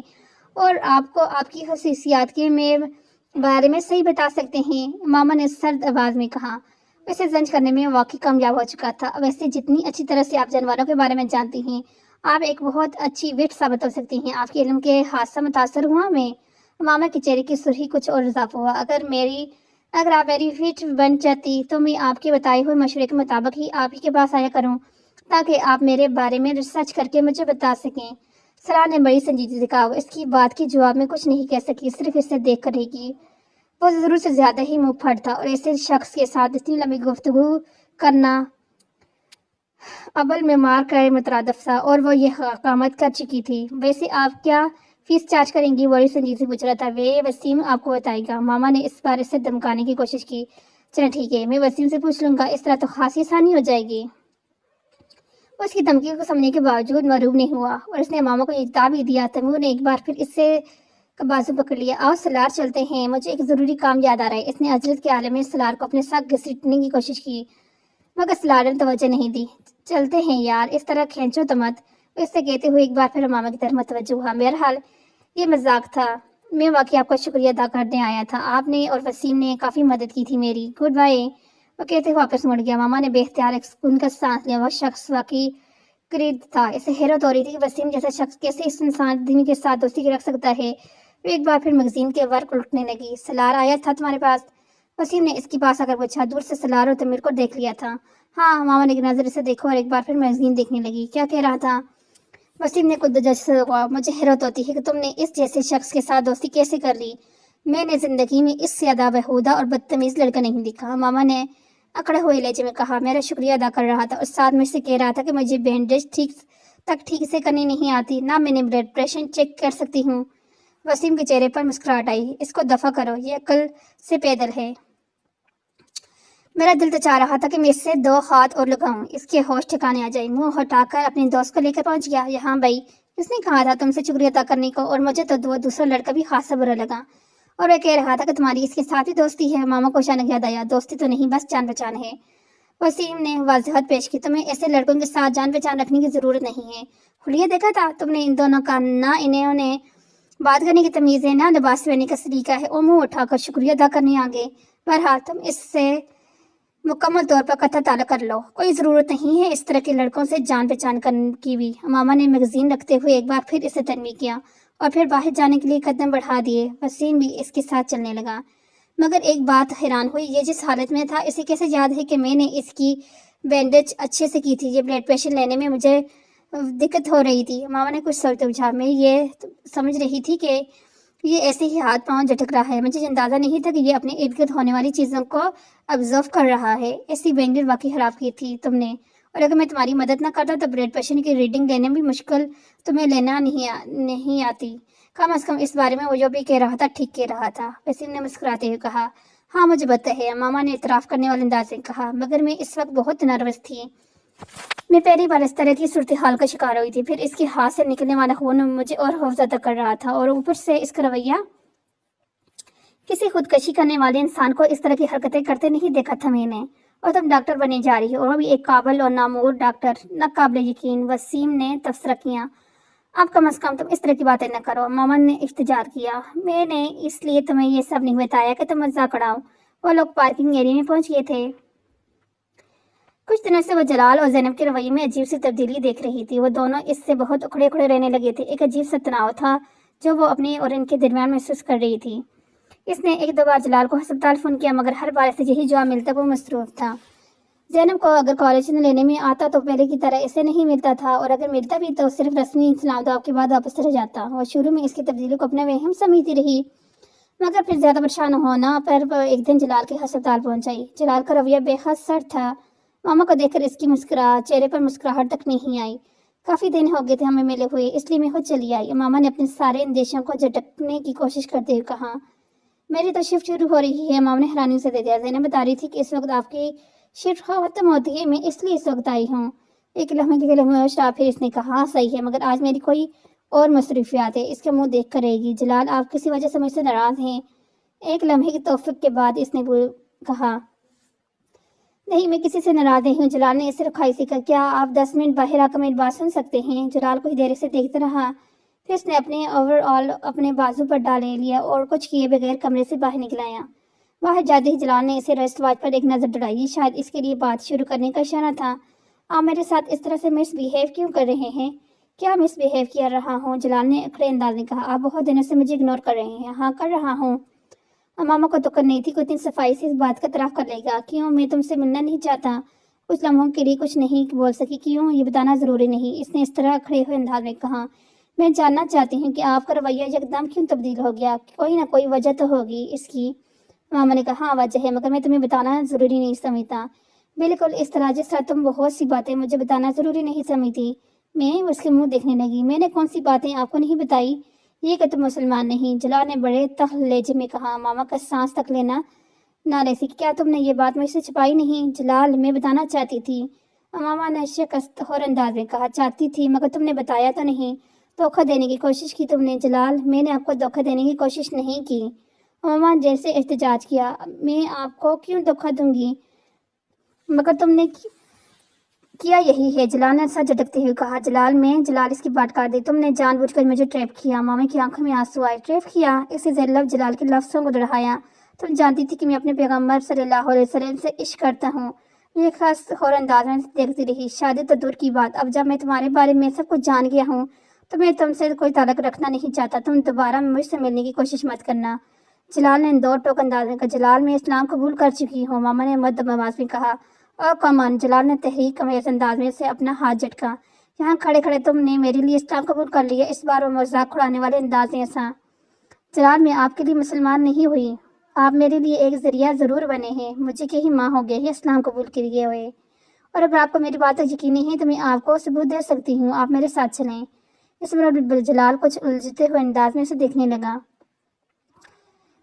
اور آپ کو آپ کی خصوصیات کے بارے میں صحیح بتا سکتے ہیں، ماما نے سرد آواز میں کہا۔ ویسے زنج کرنے میں واقعی کامیاب ہو چکا تھا۔ ویسے جتنی اچھی طرح سے آپ جانوروں کے بارے میں جانتی ہیں، آپ ایک بہت اچھی وٹ ثابت ہو سکتی ہیں۔ آپ کے علم کے حادثہ متاثر ہوا میں؟ ماما کے چہرے کی سرخی کچھ اور اضافہ ہوا۔ اگر آپ میری وٹ بن جاتی تو میں آپ کے بتائے ہوئے مشورے کے مطابق ہی آپ ہی کے پاس آیا کروں تاکہ آپ میرے بارے میں ریسرچ کر کے مجھے بتا سکیں۔ سلار نے بڑی سنجیدگی سے کہا۔ وہ اس کی بات کے جواب میں کچھ نہیں کہہ سکی، صرف اسے دیکھ کر رہی گی۔ وہ ضرور سے زیادہ ہی منہ پھٹ تھا اور ایسے شخص کے ساتھ اتنی لمبی گفتگو کرنا ابل میں مار کا مترادف تھا، اور وہ یہ حکامت کر چکی تھی۔ ویسے آپ کیا فیس چارج کریں گی؟ بڑی سنجیدگی سے پوچھ رہا تھا۔ وسیم آپ کو بتائے گا۔ ماما نے اس بار اسے دمکانے کی کوشش کی۔ چلیں ٹھیک ہے، میں وسیم سے پوچھ لوں گا، اس طرح تو خاصی آسانی ہو جائے گی۔ اس کی دھمکی کو سمجھنے کے باوجود مرعوب نہیں ہوا اور اس نے ماما کو یہ جواب بھی دیا۔ تیمور نے ایک بار پھر اس سے بازو پکڑ لیا۔ آؤ سلار چلتے ہیں، مجھے ایک ضروری کام یاد آ رہا ہے۔ اس نے عجلت کے عالم میں سلار کو اپنے ساتھ گھسیٹنے کی کوشش کی، مگر سلار نے توجہ نہیں دی۔ چلتے ہیں یار، اس طرح کھینچو تو مت، اس سے کہتے ہوئے ایک بار پھر ماما کی طرف متوجہ ہوا۔ بہرحال یہ مذاق تھا، میں واقعی آپ کا شکریہ ادا کرنے آیا تھا۔ آپ نے اور وسیم نے کافی مدد کی تھی میری۔ گڈ بائے، وہ کہتے ہوئے واپس مڑ گیا۔ ماما نے بے اختیار ایک سکون کا سانس لیا۔ وہ شخص واقعی قریب تھا۔ اسے حیرت ہو رہی تھی کہ وسیم جیسا شخص کیسے اس انسان آدمی کے ساتھ دوستی رکھ سکتا ہے۔ وہ ایک بار پھر میگزین کے ورق الٹنے لگی۔ سلار آیا تھا تمہارے پاس؟ وسیم نے اس کے پاس آ کر پوچھا۔ دور سے سلار اور تمیر کو دیکھ لیا تھا۔ ہاں، ماما نے ایک نظر اسے دیکھا اور ایک بار پھر میگزین دیکھنے لگی۔ کیا کہہ رہا تھا؟ وسیم نے خود جیسے کہا، مجھے حیرت ہوتی ہے کہ تم نے اس جیسے شخص کے ساتھ دوستی کیسے کر لی۔ میں نے زندگی میں اس سے زیادہ بیہودہ اور بدتمیز لڑکا نہیں دیکھا۔ ماما نے اکڑے ہوئے لہجے میں کہا۔ میرا شکریہ ادا کر رہا تھا اور ساتھ مجھ سے کہہ رہا تھا کہ مجھے بینڈیج ٹھیک سے کرنی نہیں آتی، نہ میں نے بلڈ پریشر چیک کر سکتی ہوں۔ وسیم کے چہرے پر مسکراہٹ آئی۔ اس کو دفع کرو، یہ عقل سے پیدل ہے۔ میرا دل تو چاہ رہا تھا کہ میں اس سے 2 ہاتھ اور لگاؤں، اس کے ہوش ٹھکانے آ جائے۔ منہ ہٹا کر اپنے دوست کو لے کر پہنچ گیا۔ یہاں بھائی، اس نے کہا تھا تم سے شکریہ ادا کرنے کو، اور مجھے تو وہ دوسرا لڑکا بھی خاصا برا لگا، اور وہ کہہ رہا تھا کہ تمہاری اس کے ساتھ بھی دوستی ہے۔ ماما کو اچانک یاد آیا، دوستی تو نہیں، بس جان پہچان ہے۔ وسیم نے وضاحت پیش کی۔ تمہیں ایسے لڑکوں کے ساتھ جان پہچان رکھنے کی ضرورت نہیں ہے۔ حلیہ دیکھا تھا تم نے ان دونوں کا؟ نہ انہوں نے بات کرنے کی تمیز ہے، نہ لباس پہننے کا سلیقہ ہے، اور منہ اٹھا کر شکریہ ادا کرنے آگے۔ بہرحال تم اس سے مکمل طور پر قطع تعلق کر لو، کوئی ضرورت نہیں ہے اس طرح کے لڑکوں سے جان پہچان کرنے کی بھی۔ ماما نے میگزین رکھتے ہوئے ایک بار پھر اسے تنبیہ کیا اور پھر باہر جانے کے لیے قدم بڑھا دیے۔ وسیم بھی اس کے ساتھ چلنے لگا، مگر ایک بات حیران ہوئی، یہ جس حالت میں تھا اسے کیسے یاد ہے کہ میں نے اس کی بینڈیج اچھے سے کی تھی؟ یہ بلڈ پریشر لینے میں مجھے دقت ہو رہی تھی۔ ماما نے کچھ سوچتے پوچھا۔ میں یہ سمجھ رہی تھی کہ یہ ایسے ہی ہاتھ پاؤں جھٹک رہا ہے، مجھے اندازہ نہیں تھا کہ یہ اپنے ارد گرد ہونے والی چیزوں کو آبزرو کر رہا ہے۔ ایسی بینڈیج واقعی خراب کی تھی تم نے، اور اگر میں تمہاری مدد نہ کرتا تو بلڈ پریشر کی ریڈنگ لینے بھی مشکل تمہیں لینا نہیں آتی۔ کم از کم اس بارے میں وہ جو بھی کہہ رہا تھا ٹھیک کہہ رہا تھا، وسیم نے مسکراتے ہوئے کہا۔ ہاں مجھے پتہ ہے، ماما نے اعتراف کرنے والے انداز سے کہا، مگر میں اس وقت بہت نروس تھی۔ میں پہلی بار اس طرح کی صورتحال کا شکار ہوئی تھی، پھر اس کے ہاتھ سے نکلنے والا خون مجھے اور خوفزدہ کر رہا تھا، اور اوپر سے اس کا رویہ۔ کسی خودکشی کرنے والے انسان کو اس طرح کی حرکتیں کرتے نہیں دیکھا تھا میں نے۔ اور تم ڈاکٹر بننے جا رہی ہو، اور وہ بھی ایک قابل اور نامور ڈاکٹر۔ ناقابل یقین، وسیم نے تبصرہ کیا۔ اب کم از کم تم اس طرح کی باتیں نہ کرو، ماما نے احتجاج کیا۔ میں نے اس لیے تمہیں یہ سب نہیں بتایا کہ تم مذاق اڑاؤ۔ وہ لوگ پارکنگ ایریا میں پہنچ گئے تھے۔ کچھ دنوں سے وہ جلال اور زینب کے رویے میں عجیب سی تبدیلی دیکھ رہی تھی۔ وہ دونوں اس سے بہت اکھڑے رہنے لگے تھے۔ ایک عجیب سا تناؤ تھا جو وہ اپنے اور ان کے درمیان محسوس کر رہی تھی۔ اس نے 1-2 بار جلال کو ہسپتال فون کیا، مگر ہر بار اسے یہی جواب ملتا، وہ مصروف تھا۔ زینب کو اگر کالج لینے میں آتا تو پہلے کی طرح اسے نہیں ملتا تھا، اور اگر ملتا بھی تو صرف رسمی سلام دعا کے بعد واپس چلا جاتا۔ وہ شروع میں اس کی تبدیلی کو اپنا وہم سمجھتی رہی، مگر پھر زیادہ پریشان ہونا پر وہ ایک دن جلال کے ہسپتال پہنچ گئی۔ جلال کا رویہ بے حد سرد تھا۔ ماما کو دیکھ کر اس کی چہرے پر مسکراہٹ تک نہیں آئی۔ کافی دن ہو گئے تھے ہمیں ملے ہوئے، اس لیے میں خود چلی آئی۔ ماما نے اپنے سارے اندیشوں کو جھٹکنے کی کوشش کرتے ہوئے کہا، میری تو شفٹ شروع ہو رہی ہے۔ ماما نے حیرانی سے دے دیا۔ زینب بتا رہی تھی کہ اس وقت آپ کی شفٹ ختم ہوتی ہے، میں اس لیے اس وقت آئی ہوں۔ ایک لمحے کے لیے پھر اس نے کہا، صحیح ہے، مگر آج میری کوئی اور مصروفیات ہے۔ اس کا منہ دیکھ کر رہے گی۔ جلال، آپ کسی وجہ سے مجھ سے ناراض ہیں؟ ایک لمحے کی توفیق کے بعد اس نے کہا، نہیں، میں کسی سے ناراض نہیں ہوں۔ جلال نے اسے رکھائی سے کہا، کیا آپ 10 منٹ باہر آ کر میری بات سن سکتے ہیں؟ جلال کچھ دیر سے دیکھتا رہا، پھر اس نے اپنے اوور آل اپنے بازو پر ڈالے لیا اور کچھ کیے بغیر کمرے سے باہر نکل آیا۔ باہر جاتے ہی جلال نے اسے رسٹ واچ پر ایک نظر دوڑائی۔ یہ شاید اس کے لیے بات شروع کرنے کا اشارہ تھا۔ آپ میرے ساتھ اس طرح سے مس بیہیو کیوں کر رہے ہیں؟ کیا مس بیہیو کر رہا ہوں؟ جلال نے اکڑے انداز میں کہا، آپ بہت دنوں سے مجھے اگنور کر رہے ہیں۔ ہاں، کر رہا ہوں۔ ماما کو تو کر نہیں تھی، کوئی اتنی صفائی سے اس بات کا اعتراف کر لے گا۔ کیوں؟ میں تم سے ملنا نہیں چاہتا۔ کچھ لمحوں کے لیے کچھ نہیں بول سکی۔ کیوں؟ یہ بتانا ضروری نہیں، اس نے اس طرح کھڑے ہوئے انداز میں کہا۔ میں جاننا چاہتی ہوں کہ آپ کا رویہ یکدم کیوں تبدیل ہو گیا؟ کوئی نہ کوئی وجہ تو ہوگی اس کی۔ ماما نے کہا، ہاں وجہ ہے، مگر میں تمہیں بتانا ضروری نہیں سمجھتا۔ بالکل اس طرح جس طرح تم بہت سی باتیں مجھے بتانا ضروری نہیں سمجھتی۔ میں اس کے منہ دیکھنے لگی۔ میں نے کون سی باتیں آپ کو نہیں بتائی؟ یہ کہ تم مسلمان نہیں، جلال نے بڑے تخت لہجے میں کہا۔ ماما کا سانس تک لینا نہ لے سکی۔ کیا تم نے یہ بات مجھ سے چھپائی نہیں؟ جلال، میں بتانا چاہتی تھی۔ ماما نے شکست خور انداز میں کہا، چاہتی تھی مگر تم نے بتایا تو نہیں۔ دھوکہ دینے کی کوشش کی تم نے۔ جلال، میں نے آپ کو دھوکہ دینے کی کوشش نہیں کی۔ ماما جیسے احتجاج کیا، میں آپ کو کیوں دھوکہ دوں گی؟ مگر تم نے کیا یہی ہے، جلال نے سر جھٹکتے ہوئے کہا۔ جلال اس کی بات کاٹ دی، تم نے جان بوجھ کر مجھے ٹریپ کیا۔ ماما کی آنکھوں میں آنسو آئے۔ ٹریپ کیا؟ اس سے زیر لفظ جلال کے لفظوں کو دڑہایا۔ تم جانتی تھی کہ میں اپنے پیغمبر صلی اللہ علیہ وسلم سے عشق کرتا ہوں۔ یہ خاص خور انداز میں دیکھتی رہی۔ شادی تو دور کی بات، اب جب میں تمہارے بارے میں سب کچھ جان گیا ہوں تو میں تم سے کوئی تعلق رکھنا نہیں چاہتا۔ تم دوبارہ مجھ سے ملنے کی کوشش مت کرنا۔ جلال نے دو ٹوک انداز میں کہا۔ جلال، میں اسلام قبول کر چکی ہوں، ماما نے مدھم آواز میں کہا۔ اور کمان، جلال نے تحریک کمیز انداز میں سے اپنا ہاتھ جھٹکا۔ یہاں کھڑے کھڑے تم نے میرے لیے اسلام قبول کر لیا؟ اس بار وہ مذاق اڑانے والے انداز میں ایسا۔ جلال، میں آپ کے لیے مسلمان نہیں ہوئی، آپ میرے لیے ایک ذریعہ ضرور بنے ہیں۔ مجھے کئی ماہ ہو گئے ہیں اسلام قبول کیے ہوئے، اور اگر آپ کو میری بات یقینی ہے تو میں آپ کو ثبوت دے سکتی ہوں۔ آپ میرے ساتھ چلیں۔ اس پر جلال کچھ الجھتے ہوئے انداز میں اسے دیکھنے لگا۔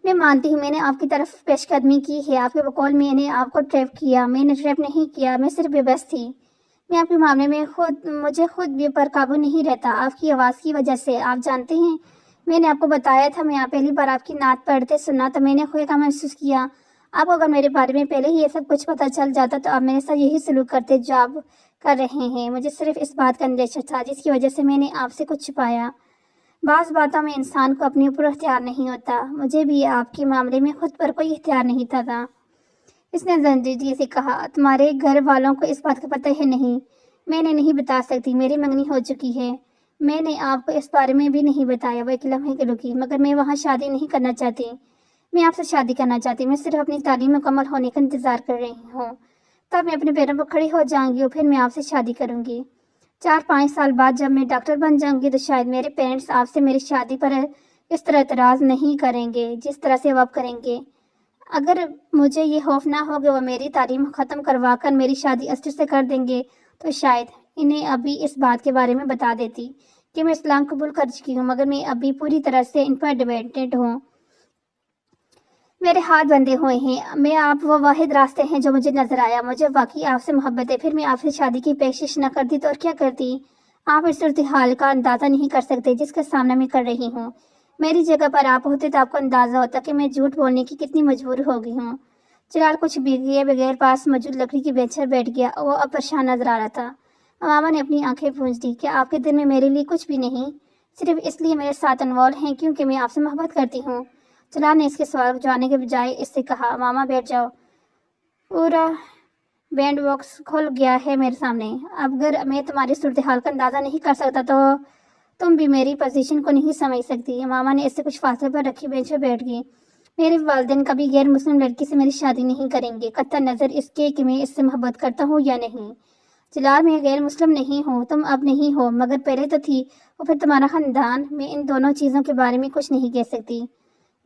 میں مانتی ہوں میں نے آپ کی طرف پیش قدمی کی ہے، آپ کے بقول میں نے آپ کو ٹریپ کیا۔ میں نے ٹریپ نہیں کیا، میں صرف بے بس تھی۔ میں آپ کے معاملے میں مجھے خود بھی پر قابو نہیں رہتا، آپ کی آواز کی وجہ سے۔ آپ جانتے ہیں، میں نے آپ کو بتایا تھا، میں پہلی بار آپ کی نعت پڑھتے سنا تو میں نے خوف کا محسوس کیا۔ آپ کو اگر میرے بارے میں پہلے ہی یہ سب کچھ پتہ چل جاتا تو آپ میرے ساتھ یہی سلوک کرتے جو آپ کر رہے ہیں۔ مجھے صرف اس بات کا اندیشہ تھا جس کی وجہ سے میں نے آپ سے کچھ چھپایا۔ بعض باتوں میں انسان کو اپنے اوپر اختیار نہیں ہوتا، مجھے بھی آپ کے معاملے میں خود پر کوئی اختیار نہیں تھا۔ اس نے زنجیدگی سے کہا، تمہارے گھر والوں کو اس بات کا پتہ ہے؟ نہیں، میں نے نہیں بتا سکتی، میری منگنی ہو چکی ہے۔ میں نے آپ کو اس بارے میں بھی نہیں بتایا۔ وہ ایک لمحے کے رکی، مگر میں وہاں شادی نہیں کرنا چاہتی۔ میں آپ سے شادی کرنا چاہتی، میں صرف اپنی تعلیم مکمل ہونے کا انتظار کر رہی ہوں، تب میں اپنے پیروں پر کھڑی ہو جاؤں گی اور پھر میں آپ سے شادی کروں گی۔ 4-5 سال بعد جب میں ڈاکٹر بن جاؤں گی تو شاید میرے پیرنٹس آپ سے میری شادی پر اس طرح اعتراض نہیں کریں گے جس طرح سے وہ اب کریں گے۔ اگر مجھے یہ خوف نہ ہو کہ وہ میری تعلیم ختم کروا کر میری شادی اسٹر سے کر دیں گے تو شاید انہیں ابھی اس بات کے بارے میں بتا دیتی کہ میں اسلام قبول کر چکی ہوں، مگر میں ابھی پوری طرح سے ان پر ڈیپینڈنٹ ہوں۔ میرے ہاتھ بندھے ہوئے ہیں۔ میں آپ وہ واحد راستے ہیں جو مجھے نظر آیا۔ مجھے واقعی آپ سے محبت ہے، پھر میں آپ سے شادی کی پیشکش نہ کرتی تو اور کیا کرتی؟ آپ اس صورتحال کا اندازہ نہیں کر سکتے جس کا سامنا میں کر رہی ہوں۔ میری جگہ پر آپ ہوتے تو آپ کو اندازہ ہوتا کہ میں جھوٹ بولنے کی کتنی مجبور ہو گئی ہوں۔ جلال کچھ بھیگے بغیر پاس موجود لکڑی کی بینچ پر بیٹھ گیا۔ وہ اب پریشان نظر آ رہا تھا۔ ماما نے اپنی آنکھیں پونچھ دی۔ کیا آپ کے دل میں میرے لیے کچھ بھی نہیں؟ صرف اس لیے میرے ساتھ انوالو ہیں کیونکہ میں آپ سے محبت کرتی ہوں؟ جلال نے اس کے سوال کو جانے کے بجائے اس سے کہا، ماما بیٹھ جاؤ، پورا بینڈ باکس کھل گیا ہے میرے سامنے۔ اگر میں تمہاری صورتحال کا اندازہ نہیں کر سکتا تو تم بھی میری پوزیشن کو نہیں سمجھ سکتی۔ ماما نے اس سے کچھ فاصلے پر رکھی بینچ پر بیٹھ گئی۔ میرے والدین کبھی غیر مسلم لڑکی سے میری شادی نہیں کریں گے، قطع نظر اس کے کہ میں اس سے محبت کرتا ہوں یا نہیں۔ جلال، میں غیر مسلم نہیں ہوں، تم اب نہیں ہو، مگر پہلے تو تھی، اور پھر تمہارا خاندان۔ میں ان دونوں چیزوں کے بارے میں کچھ نہیں کہہ سکتی۔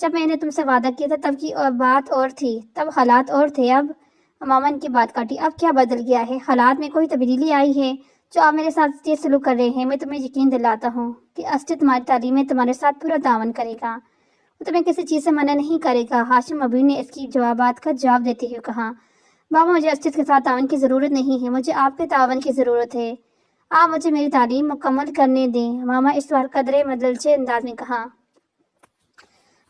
جب میں نے تم سے وعدہ کیا تھا تب کی اور بات اور تھی، تب حالات اور تھے۔ اب ماما ان کی بات کاٹی۔ اب کیا بدل گیا ہے؟ حالات میں کوئی تبدیلی آئی ہے جو آپ میرے ساتھ یہ سلوک کر رہے ہیں؟ میں تمہیں یقین دلاتا ہوں کہ اسٹے تمہاری تعلیم میں تمہارے ساتھ پورا تعاون کرے گا، وہ تمہیں کسی چیز سے منع نہیں کرے گا۔ ہاشم ابی نے اس کی جوابات کا جواب دیتے ہوئے کہا، بابا مجھے اسٹے کے ساتھ تعاون کی ضرورت نہیں ہے، مجھے آپ کے تعاون کی ضرورت ہے۔ آپ مجھے میری تعلیم مکمل کرنے دیں، ماما اس بار قدرے مدلچے انداز میں کہا۔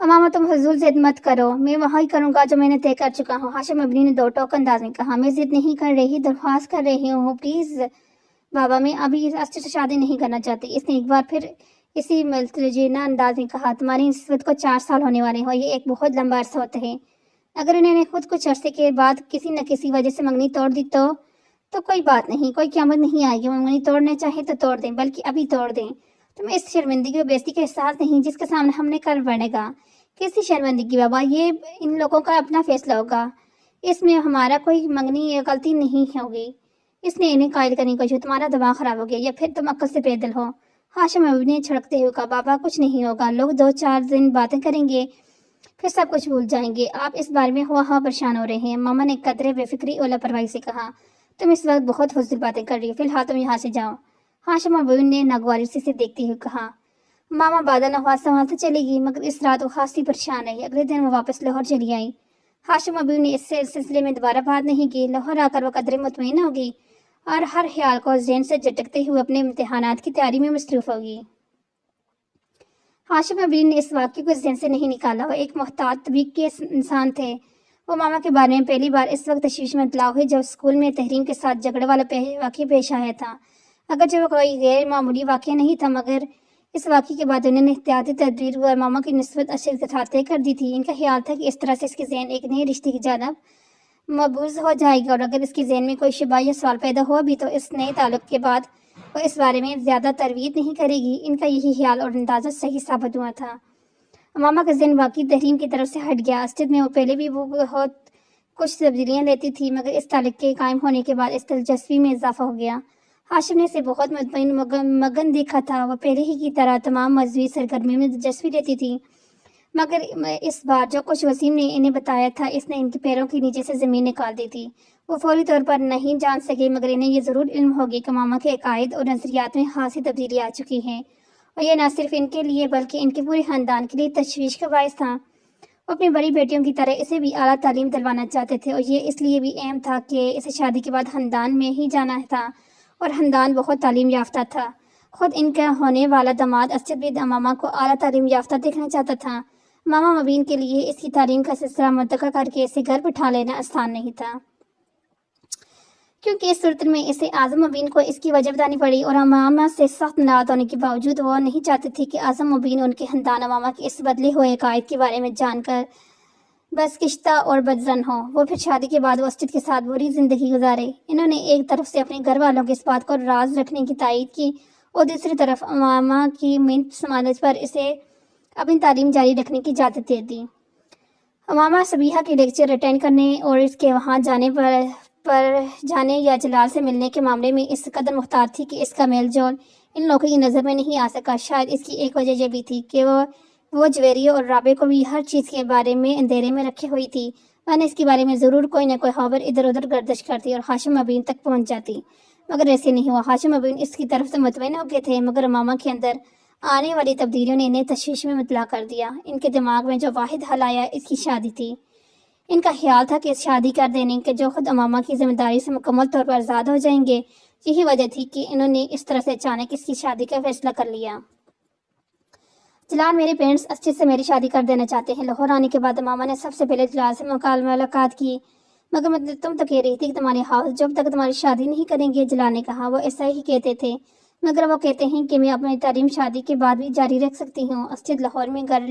ماما تم فضول ضد مت کرو، میں وہی کروں گا جو میں نے طے کر چکا ہوں، ہاشم ابی نے دو ٹوک انداز میں کہا۔ میں ضد نہیں کر رہی، درخواست کر رہی ہوں، پلیز بابا، میں ابھی اسٹے سے شادی نہیں کرنا چاہتی۔ اس نے ایک بار پھر اسی ملتجانہ انداز میں کہا، تمہاری نسبت کو 4 سال ہونے والے ہیں، یہ ایک بہت لمبا عرصہ ہوتا ہے۔ اگر انہوں نے خود کچھ عرصے کے بعد کسی نہ کسی وجہ سے منگنی توڑ دی تو کوئی بات نہیں، کوئی قیامت نہیں آئے گی۔ منگنی توڑنے چاہیں تو توڑ دیں، بلکہ ابھی توڑ دیں۔ تمہیں اس شرمندگی اور بےعزتی کا احساس نہیں جس کے سامنے ہم نے کر بڑھے گا؟ کیسی شرمندگی بابا؟ یہ ان لوگوں کا اپنا فیصلہ ہوگا، اس میں ہمارا کوئی منگنی غلطی نہیں ہوگی۔ اس نے انہیں قائل کرنے کو جو تمہارا دماغ خراب ہو گیا یا پھر تم عقل سے بے دل ہو؟ ہاشم ابی نے چھڑکتے ہوئے کہا، بابا کچھ نہیں ہوگا، لوگ 2-4 دن باتیں کریں گے پھر سب کچھ بھول جائیں گے، آپ اس بارے میں ہوا پریشان ہو رہے ہیں۔ ماما نے قدرے بے فکری اور لاپرواہی سے کہا، تم اس وقت بہت فضول باتیں کر رہی ہو، فی الحال تم یہاں سے جاؤ۔ ہاشم ابی نے ناگواری سے دیکھتے ہوئے کہا، ماما بادل نواز سنبھالتے چلے گی، مگر اس رات وہ خاصی پریشان رہی۔ اگلے دن وہ واپس لاہور چلی آئی۔ ہاشم ابی نے اس سلسلے میں دوبارہ بات نہیں کی۔ لاہور آ کر وہ قدرے مطمئن ہوگی اور ہر خیال کو ذہن سے جھٹکتے ہوئے اپنے امتحانات کی تیاری میں مصروف ہوگی۔ ہاشم ابی نے اس واقعے کو ذہن سے نہیں نکالا۔ وہ ایک محتاط طبیعت کے انسان تھے۔ وہ ماما کے بارے میں پہلی بار اس وقت تشویش میں اطلاع ہوئی جب اسکول میں تحریم کے ساتھ جھگڑے والا واقعہ پیش آیا تھا۔ اگرچہ وہ کوئی غیر معمولی واقعہ نہیں تھا، مگر اس واقعے کے بعد انہوں نے احتیاطی تدبیر و ماما کی نسبت اشد کے ساتھ طے کر دی تھی۔ ان کا خیال تھا کہ اس طرح سے اس کے ذہن ایک نئے رشتے کی جانب مبعوث ہو جائے گا، اور اگر اس کے ذہن میں کوئی شبہ یا سوال پیدا ہوا بھی تو اس نئے تعلق کے بعد وہ اس بارے میں زیادہ تردید نہیں کرے گی۔ ان کا یہی خیال اور اندازہ صحیح ثابت ہوا تھا۔ ماما کا ذہن واقعی تحریم کی طرف سے ہٹ گیا۔ اسٹڈ میں وہ پہلے بھی بہت کچھ تبدیلیاں لیتی تھی، مگر اس تعلق کے قائم ہونے کے بعد اس دلچسپی میں اضافہ ہو گیا۔ ہاشم نے اسے بہت مطمئن مگن دیکھا تھا۔ وہ پہلے ہی کی طرح تمام مذہبی سرگرمیوں میں دلچسپی لیتی تھی، مگر اس بار جو کچھ وسیم نے انہیں بتایا تھا اس نے ان کے پیروں کے نیچے سے زمین نکال دی تھی۔ وہ فوری طور پر نہیں جان سکے، مگر انہیں یہ ضرور علم ہو گیا کہ ماما کے عقائد اور نظریات میں خاصی تبدیلی آ چکی ہے، اور یہ نہ صرف ان کے لیے بلکہ ان کے پورے خاندان کے لیے تشویش کا باعث تھا۔ وہ اپنی بڑی بیٹیوں کی طرح اسے بھی اعلیٰ تعلیم دلوانا چاہتے تھے، اور یہ اس لیے بھی اہم تھا کہ اسے شادی کے بعد خاندان میں ہی جانا تھا، اور خاندان بہت تعلیم یافتہ تھا۔ خود ان کا ہونے والا داماد اسد بھی ماما کو اعلیٰ تعلیم یافتہ دیکھنا چاہتا تھا۔ ماما مبین کے لیے اس کی تعلیم کا سلسلہ منتقل کر کے اسے گھر بٹھا لینا آسان نہیں تھا، کیونکہ اس صورت میں اسے اعظم مبین کو اس کی وجہ بتانی پڑی، اور ماما سے سخت ناراض ہونے کے باوجود وہ نہیں چاہتی تھی کہ اعظم مبین ان کے خاندان ماما کے اس بدلے ہوئے عقائد کے بارے میں جان کر بس کشتہ اور بدظن ہو۔ وہ پھر شادی کے بعد اسٹڈ کے ساتھ بری زندگی گزارے۔ انہوں نے ایک طرف سے اپنے گھر والوں کے اس بات کو راز رکھنے کی تائید کی، اور دوسری طرف ماما کی منت سماجھ پر اسے اپنی تعلیم جاری رکھنے کی اجازت دے دی۔ ماما صبیحہ کے لیکچر اٹینڈ کرنے اور اس کے وہاں جانے یا جلال سے ملنے کے معاملے میں اس قدر محتاط تھی کہ اس کا میل جول ان لوگوں کی نظر میں نہیں آ سکا۔ شاید اس کی ایک وجہ یہ بھی تھی کہ وہ جویریہ اور رابع کو بھی ہر چیز کے بارے میں اندھیرے میں رکھے ہوئی تھی، ورنہ اس کے بارے میں ضرور کوئی نہ کوئی خبر ادھر ادھر گردش کرتی اور ہاشم ابین تک پہنچ جاتی، مگر ایسے نہیں ہوا۔ ہاشم ابین اس کی طرف سے مطمئن ہو گئے تھے، مگر ماما کے اندر آنے والی تبدیلیوں نے انہیں تشویش میں مبتلا کر دیا۔ ان کے دماغ میں جو واحد حل آیا اس کی شادی تھی۔ ان کا خیال تھا کہ شادی کر دینے کے جو خود ماما کی ذمہ داری سے مکمل طور پر آزاد ہو جائیں گے۔ یہی وجہ تھی کہ انہوں نے اس طرح سے اچانک اس کی شادی کا فیصلہ کر لیا۔ جلال، میرے پیرنٹس اسٹڈ سے میری شادی کر دینا چاہتے ہیں۔ لاہور آنے کے بعد ماما نے سب سے پہلے جلال سے ملاقات کی، مگر تم تو کہہ رہی تھی کہ تمہارے ہاؤس جب تک تمہاری شادی نہیں کریں گے۔ جلال نے کہا، وہ ایسا ہی کہتے تھے، مگر وہ کہتے ہیں کہ میں اپنی تعلیم شادی کے بعد بھی جاری رکھ سکتی ہوں۔ اسٹڈ لاہور میں گھر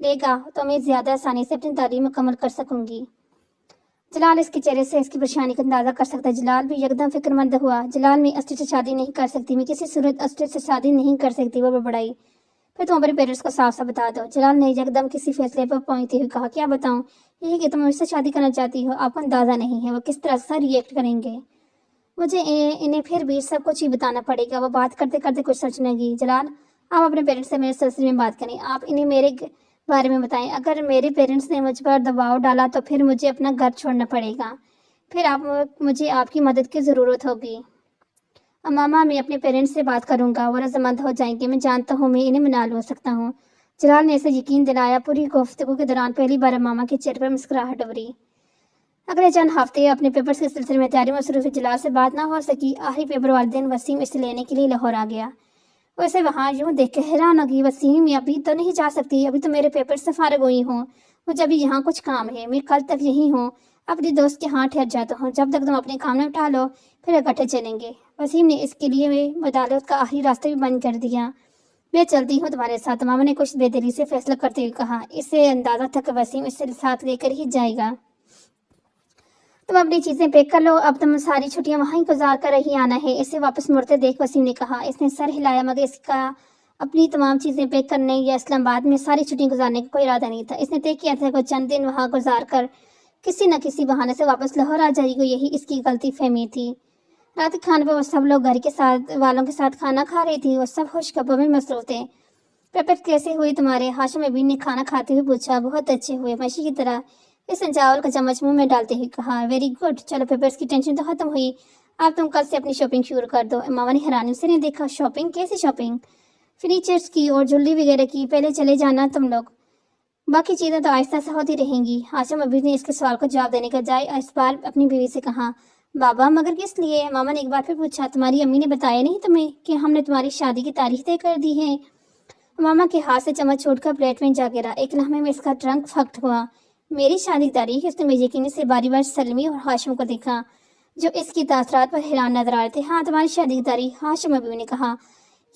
لے گا تو میں زیادہ آسانی سے اپنی تعلیم مکمل کر سکوں گی۔ جلال اس کے چہرے سے اس کی پریشانی کا اندازہ کر سکتا ہے۔ جلال بھی یکدم فکر مند ہوا۔ جلال، میں اسٹڈ سے شادی نہیں کر سکتی، میں کسی صورت اسٹڈ سے شادی نہیں کر سکتی، وہ بڑبڑائی۔ پھر تم اپنے پیرنٹس کو صاف صاف بتا دو۔ جلال نے یکدم کسی فیصلے پر پہنچتے ہوئے کہا، کیا بتاؤں؟ یہی کہ تم مجھ سے شادی کرنا چاہتی ہو۔ آپ کو اندازہ نہیں ہے وہ کس طرح سے ری ایکٹ کریں گے۔ مجھے انہیں پھر بھی سب کچھ ہی بتانا پڑے گا۔ وہ بات کرتے کرتے کچھ سوچنے لگی۔ جلال، آپ اپنے پیرنٹس سے میرے سلسلے میں بات کریں، آپ انہیں بارے میں بتائیں۔ اگر میرے پیرنٹس نے مجھ پر دباؤ ڈالا تو پھر مجھے اپنا گھر چھوڑنا پڑے گا، پھر مجھے آپ کی مدد کی ضرورت ہوگی۔ ماما، میں اپنے پیرنٹس سے بات کروں گا، وہ رضامند ہو جائیں گے، میں جانتا ہوں میں انہیں منا لو سکتا ہوں۔ جلال نے اسے یقین دلایا۔ پوری گفتگو کے دوران پہلی بار ماما کے چہرے پر مسکراہٹ ابھری۔ اگلے چند ہفتے اپنے پیپرز کے سلسلے میں تیاری مصروف، جلال سے بات نہ ہو سکی۔ آخری پیپر والے دن وسیم اسے لینے کے لیے لاہور آ گیا۔ وہ اسے وہاں یوں دیکھ کے حیران ہو گئی۔ وسیم، ابھی تو نہیں جا سکتی، ابھی تو میرے پیپر سے فارغ ہوئی ہوں، مجھے ابھی یہاں کچھ کام ہے، میں کل تک یہیں ہوں، اپنی دوست کے ہاں ٹھہر جاتا ہوں، جب تک تم اپنے کام میں اٹھا لو پھر اکٹھے چلیں گے۔ وسیم نے اس کے لیے مداخلت کا آخری راستہ بھی بند کر دیا۔ میں چلتی ہوں تمہارے ساتھ، ماما نے کچھ بے دلی سے فیصلہ کرتے ہوئے کہا۔ اسے اندازہ تھا کہ وسیم اسے ساتھ لے کر ہی جائے گا۔ تم اپنی چیزیں پیک کر لو، اب تم ساری چھٹیاں وہیں گزار کر ہی آنا ہے۔ اسے واپس مڑتے دیکھ وسیم نے کہا۔ اس نے سر ہلایا، مگر اس کا اپنی تمام چیزیں پیک کرنے یا اسلام آباد میں ساری چھٹیاں گزارنے کا کوئی ارادہ نہیں تھا۔ اس نے طے کیا تھا کہ چند دن وہاں گزار کر کسی نہ کسی بہانے سے واپس لاہور آ جائے گی۔ یہی اس کی غلطی فہمی تھی۔ رات کے کھانے پر وہ سب لوگ گھر کے والوں کے ساتھ کھانا کھا رہی تھی۔ وہ سب خوش گپوں میں مصروف تھے۔ پیپر کیسے ہوئے تمہارے؟ ہاشم ابین نے کھانا کھاتے ہوئے پوچھا۔ بہت اچھے ہوئے، مچھی کی طرح، اس نے چاول کا چمچ منہ میں ڈالتے ہوئے کہا۔ ویری گڈ، چلو پیپرز کی ٹینشن تو ختم ہوئی، اب تم کل سے اپنی شاپنگ شروع کر دو۔ ماما نے حیرانی سے نہیں دیکھا۔ شاپنگ؟ کیسی شاپنگ؟ فرنیچرز کی اور جولری وغیرہ کی، پہلے چلے جانا تم لوگ، باقی چیزیں تو آہستہ سے ہوتی رہیں گی۔ ہاشم ابین نے اس کے سوال کو جواب دینے کے بجائے اس بار اپنی بیوی سے کہا۔ بابا، مگر کس لیے؟ ماما نے ایک بار پھر پوچھا۔ تمہاری امی نے بتایا نہیں تمہیں کہ ہم نے تمہاری شادی کی تاریخ طے کر دی ہے؟ ماما کے ہاتھ سے چمچ چھوٹ کر پلیٹ میں جا گرا۔ ایک لمحے میں اس کا ٹرنک پھٹ ہوا۔ میری شادی کی تاریخ؟ اس نے بے یقینی سے باری بار سلمی اور ہاشم کو دیکھا، جو اس کی تاثرات پر حیران نظر آ رہے تھے۔ ہاں، تمہاری شادی کی تاریخ، ہاشم ابی نے کہا۔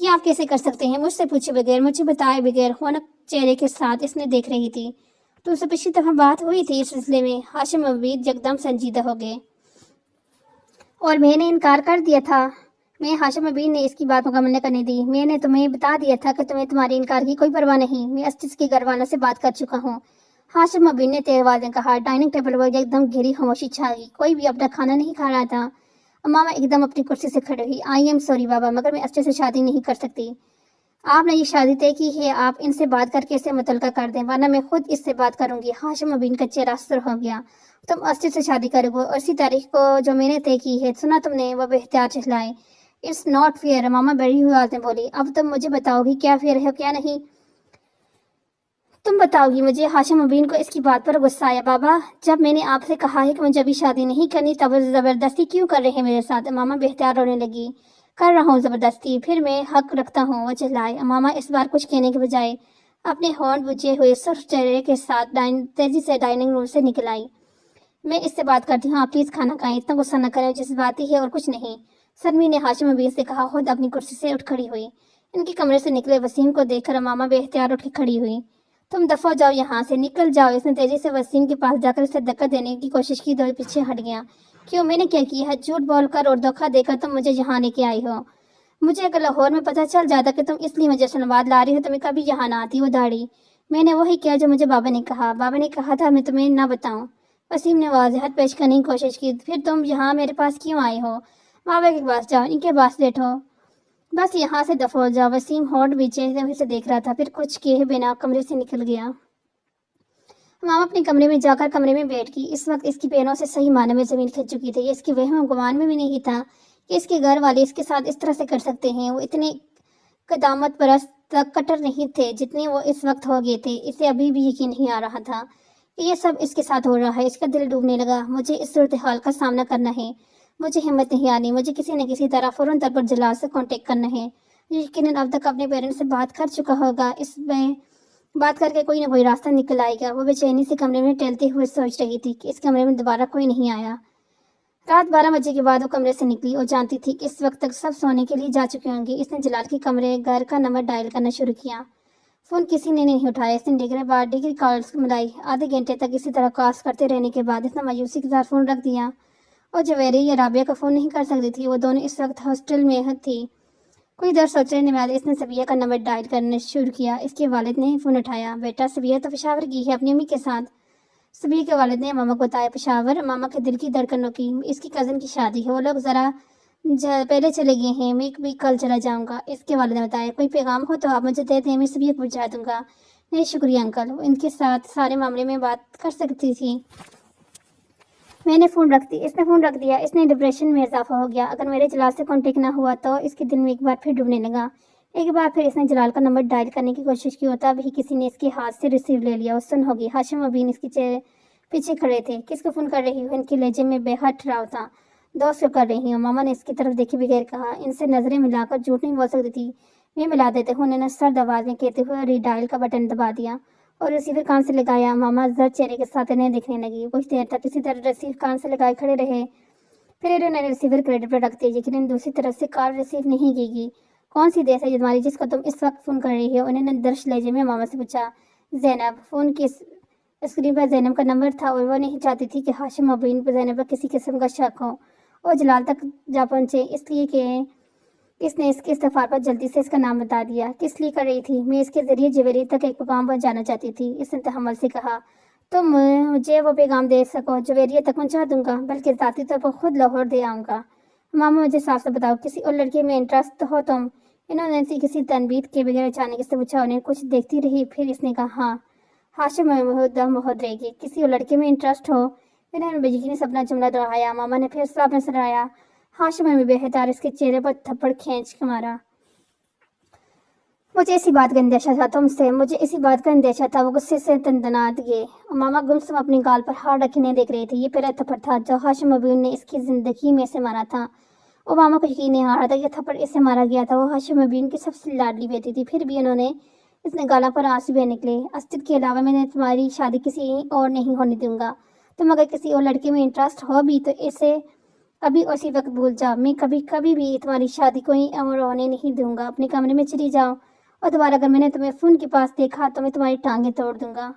یہ آپ کیسے کر سکتے ہیں؟ مجھ سے پوچھے بغیر، مجھے بتائے بغیر؟ رونق چہرے کے ساتھ اس نے دیکھ رہی تھی۔ تو اس سے پچھلی دفعہ بات ہوئی تھی اس سلسلے میں؟ ہاشم ابی یکدم سنجیدہ ہو گئے۔ اور میں نے انکار کر دیا تھا۔ میں ہاشم ابین نے اس کی بات مکمل نہ کرنے دی۔ میں نے تمہیں بتا دیا تھا کہ تمہیں تمہارے انکار کی کوئی پرواہ نہیں، میں اسٹس کے گھر والوں سے بات کر چکا ہوں، ہاشم ابین نے تیز آواز میں کہا۔ ڈائننگ ٹیبل پر ایک دم گہری خاموشی چھا گئی، کوئی بھی اپنا کھانا نہیں کھا رہا تھا۔ ماما ایک دم اپنی کرسی سے کھڑی ہوئی۔ آئی ایم سوری بابا، مگر میں اسٹس سے شادی نہیں کر سکتی۔ آپ نے یہ شادی طے کی ہے، آپ ان سے بات کر کے اسے متعلقہ کر دیں، ورنہ میں خود اس سے بات کروں گی۔ ہاشم ابین کا چہرہ سرخ ہو گیا۔ تم اسٹس سے شادی کرو گے اور اسی تاریخ کو جو میں نے طے کی ہے؟ سنا تم نے؟ وہ بے اختیار چہلائے۔ اٹس ناٹ فیئر، ماما بڑی ہوئی آواز میں بولی۔ اب تم مجھے بتاؤ گی کیا فیئر ہے کیا نہیں؟ تم بتاؤ گی مجھے؟ ہاشم ابین کو اس کی بات پر غصہ آیا۔ بابا، جب میں نے آپ سے کہا ہے کہ مجھے ابھی شادی نہیں کرنی، تب زبردستی کیوں کر رہے ہیں میرے ساتھ؟ ماما بے اختیار رونے لگی۔ کر رہا ہوں زبردستی، پھر میں حق رکھتا ہوں، وہ چہلائے۔ ماما اس بار کچھ کہنے کے بجائے اپنے ہونٹ بجے ہوئے سرخ چہرے کے ساتھ تیزی سے ڈائننگ روم سے نکل آئی۔ میں اس سے بات کرتی ہوں، آپ پلیز کھانا کھائیں، اتنا غصہ نہ کریں، جذباتی ہے اور کچھ نہیں، سرمی نے ہاشم ابین سے کہا۔ خود اپنی کرسی سے اٹھ کھڑی ہوئی۔ ان کے کمرے سے نکلے وسیم کو دیکھ کر ماما بے اختیار اٹھ کے کھڑی ہوئی۔ تم دفعہ ہو جاؤ یہاں سے، نکل جاؤ۔ اس نے تیزی سے وسیم کے پاس جا کر اسے دھکا دینے کی کوشش کی، دو پیچھے ہٹ گیا۔ کیوں، میں نے کیا کیا ہے؟ جھوٹ بول کر اور دھوکہ دے کر تم مجھے یہاں لے کے آئی ہو۔ مجھے اگر لاہور میں پتہ چل جاتا کہ تم اس لیے مجھے اسلام آباد لا رہی ہو تو میں کبھی یہاں نہ آتی۔ وہ داڑھی، میں نے وہی کیا جو مجھے بابا نے کہا، بابا نے کہا تھا میں تمہیں نہ بتاؤں۔ وسیم نے واضحت پیش کرنے کی کوشش کی۔ پھر تم یہاں میرے پاس کیوں آئے ہو؟ بابا کے پاس جاؤ، ان کے پاس بیٹھو، بس یہاں سے دفعہ ہو جاؤ۔ وسیم ہونٹ بیچے ہوئے سے دیکھ رہا تھا، پھر کچھ کہے بنا کمرے سے نکل گیا۔ ماما اپنے کمرے میں جا کر کمرے میں بیٹھ گئی۔ اس وقت اس کی پیروں سے صحیح معنی میں زمین کھچ چکی تھی۔ یہ اس کے وہم گمان میں بھی نہیں تھا کہ اس کے گھر والے اس کے ساتھ اس طرح سے کر سکتے ہیں۔ وہ اتنے قدامت پرست تک کٹر نہیں تھے جتنے وہ اس وقت ہو گئے تھے۔ اسے ابھی بھی یقین نہیں آ رہا تھا کہ یہ سب اس کے ساتھ ہو رہا ہے۔ اس کا دل ڈوبنے لگا۔ مجھے اس صورتحال کا سامنا کرنا ہے، مجھے ہمت نہیں آنی، مجھے کسی نہ کسی طرح فوراً طور پر جلال سے کانٹیکٹ کرنا ہے، جو یقیناً اب تک اپنے پیرنٹس سے بات کر چکا ہوگا۔ اس میں بات کر کے کوئی نہ کوئی راستہ نکل آئے گا۔ وہ بے چینی سے کمرے میں ٹہلتے ہوئے سوچ رہی تھی کہ اس کمرے میں دوبارہ کوئی نہیں آیا۔ رات 12 بجے کے بعد وہ کمرے سے نکلی اور جانتی تھی کہ اس وقت تک سب سونے کے لیے جا چکے ہوں گے۔ اس نے جلال کے کمرے گھر کا نمبر ڈائل کرنا شروع کیا۔ فون کسی نے نہیں اٹھایا۔ اس نے ڈگری کالز ملائی۔ آدھے گھنٹے تک اسی طرح کالز کرتے رہنے کے بعد اس نے مایوسی کے ساتھ فون رکھ دیا۔ اور جویری یا رابعہ کا فون نہیں کر سکتی تھی، وہ دونوں اس وقت ہاسٹل میں تھی۔ کوئی دیر سوچنے کے بعد اس نے صبیہ کا نمبر ڈائل کرنا شروع کیا۔ اس کے والد نے فون اٹھایا۔ بیٹا، صبیہ تو پشاور کی ہے اپنی امی کے ساتھ۔ صبیہ کے والد نے ماما کو بتایا۔ پشاور؟ ماما کے دل کی دھڑکن رکی۔ اس کی کزن کی شادی ہے، وہ لوگ ذرا پہلے چلے گئے ہیں، میں بھی کل چلا جاؤں گا، اس کے والد نے بتایا۔ کوئی پیغام ہو تو آپ مجھے دے دیں، میں صبیہ کو پہنچا دوں گا۔ نہیں شکریہ انکل، وہ ان کے ساتھ سارے معاملے میں بات کر سکتی تھی۔ میں نے فون رکھ دی، اس نے فون رکھ دیا، اس نے ڈپریشن میں اضافہ ہو گیا۔ اگر میرے جلال سے کانٹیکٹ نہ ہوا تو اس کے دل میں ایک بار پھر ڈوبنے لگا۔ ایک بار پھر اس نے جلال کا نمبر ڈائل کرنے کی کوشش کی اور تب ہی کسی نے اس کے ہاتھ سے ریسیو لے لیا اور سن ہوگی۔ ہاشم مبین اس کے پیچھے کھڑے تھے۔ کس کو فون کر رہی ہو؟ ان کے لہجے میں بے حد ٹراؤ تھا۔ دوست کو کر رہی ہوں، ماما نے اس کی طرف دیکھے بغیر کہا۔ ان سے نظریں ملا کر جھوٹ نہیں بول سکتی تھی۔ میں ملا دیتے ہوں، انہوں نے سرد آواز میں کہتے ہوئے ری ڈائل کا بٹن دبا دیا اور ریسیور کان سے لگایا۔ ماما زرد چہرے کے ساتھ انہیں دیکھنے لگی۔ کچھ دیر تک اسی طرح ریسیور کان سے لگائے کھڑے رہے، پھر انہوں نے ریسیور کریڈٹ پر رکھ دیا۔ یقیناً دوسری طرف سے کال ریسیو نہیں کی گئی۔ کون سی دیس ہے تمہاری جس کو تم اس وقت فون کر رہی ہو؟ انہوں نے درش لہجے میں ماما سے پوچھا۔ زینب۔ فون کی اسکرین پر زینب کا نمبر تھا اور وہ نہیں چاہتی تھی کہ ہاشم مبین پر زینب پر کسی قسم کا شک ہو اور جلال تک جا پہنچے، اس لیے کہ اس نے اس کے استغفار پر جلدی سے اس کا نام بتا دیا۔ کس لیے کر رہی تھی؟ میں اس کے ذریعے جویری تک ایک پیغام پہنچانا چاہتی تھی، اس نے تحمل سے کہا۔ تم مجھے وہ پیغام دے سکو، جویریہ تک پہنچا دوں گا، بلکہ ذاتی طور پر خود لاہور دے آؤں گا۔ ماما مجھے صاف سے بتاؤ، کسی اور لڑکی میں انٹرسٹ ہو تم؟ انہوں نے کسی تنبیہ کے بغیر اچانک اس سے پوچھا۔ انہیں کچھ دیکھتی رہی، پھر اس نے کہا ہاں۔ ہاشم دم بہت رہے گی، کسی اور لڑکے میں انٹرسٹ ہو؟ انہوں نے بے یقینی سے اپنا جملہ دہرایا۔ ماما نے پھر صاف میں سرایا۔ ہاشم میں بے احتیاط اس کے چہرے پر تھپڑ کھینچ کے مارا۔ مجھے اسی بات کا اندیشہ تھا تم سے، مجھے اسی بات کا اندیشہ تھا۔ وہ غصے سے تنتنات گئے۔ ماما گمسم اپنی گال پر ہاتھ رکھے نہیں دیکھ رہے تھے۔ یہ پہلا تھپڑ تھا جو ہاشم مبین نے اس کی زندگی میں سے مارا تھا۔ وہ ماما کو یقین نہیں آ رہا تھا یہ تھپڑ اس سے مارا گیا تھا۔ وہ ہاشم مبین کی سب سے لاڈلی بیٹی تھی، پھر بھی اس نے گالاں پر آنسو بہہ نکلے۔ اسجد کے علاوہ میں نے تمہاری شادی کسی اور نہیں ہونے دوں گا۔ تم اگر کسی اور لڑکے میں انٹرسٹ ہو بھی تو اسے ابھی اسی وقت بھول جاؤ۔ میں کبھی بھی تمہاری شادی کوئی اور ہونے نہیں دوں گا۔ اپنے کمرے میں چلی جاؤ اور دوبارہ اگر میں نے تمہیں فون کے پاس دیکھا تو میں تمہاری ٹانگیں توڑ دوں گا۔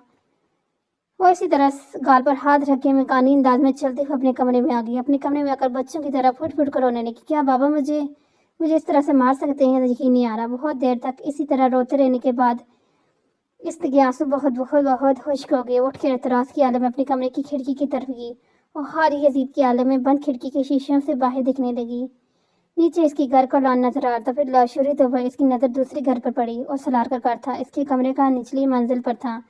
وہ اسی طرح گال پر ہاتھ رکھے مکانی انداز میں چلتے ہوئے اپنے کمرے میں آ گئی۔ اپنے کمرے میں آ کر بچوں کی طرح پھٹ پھٹ کر رونے لگی۔ کیا بابا مجھے اس طرح سے مار سکتے ہیں؟ یقین نہیں آ رہا۔ بہت دیر تک اسی طرح روتے رہنے کے بعد اس کے آنسو بہت خشک ہو گئے۔ اٹھ کے اعتراض کی عالم میں اپنے کمرے کی کھڑکی کی طرف گئی اور حاری عزیز کی عالم میں بند کھڑکی کے شیشوں سے باہر دیکھنے لگی۔ نیچے اس کی گھر کا لان نظر آ رہا تھا، پھر لاشعوری طور پر اس کی نظر دوسرے گھر پر پڑی اور سالار کا گھر تھا، اس کے کمرے کا نچلی منزل پر تھا۔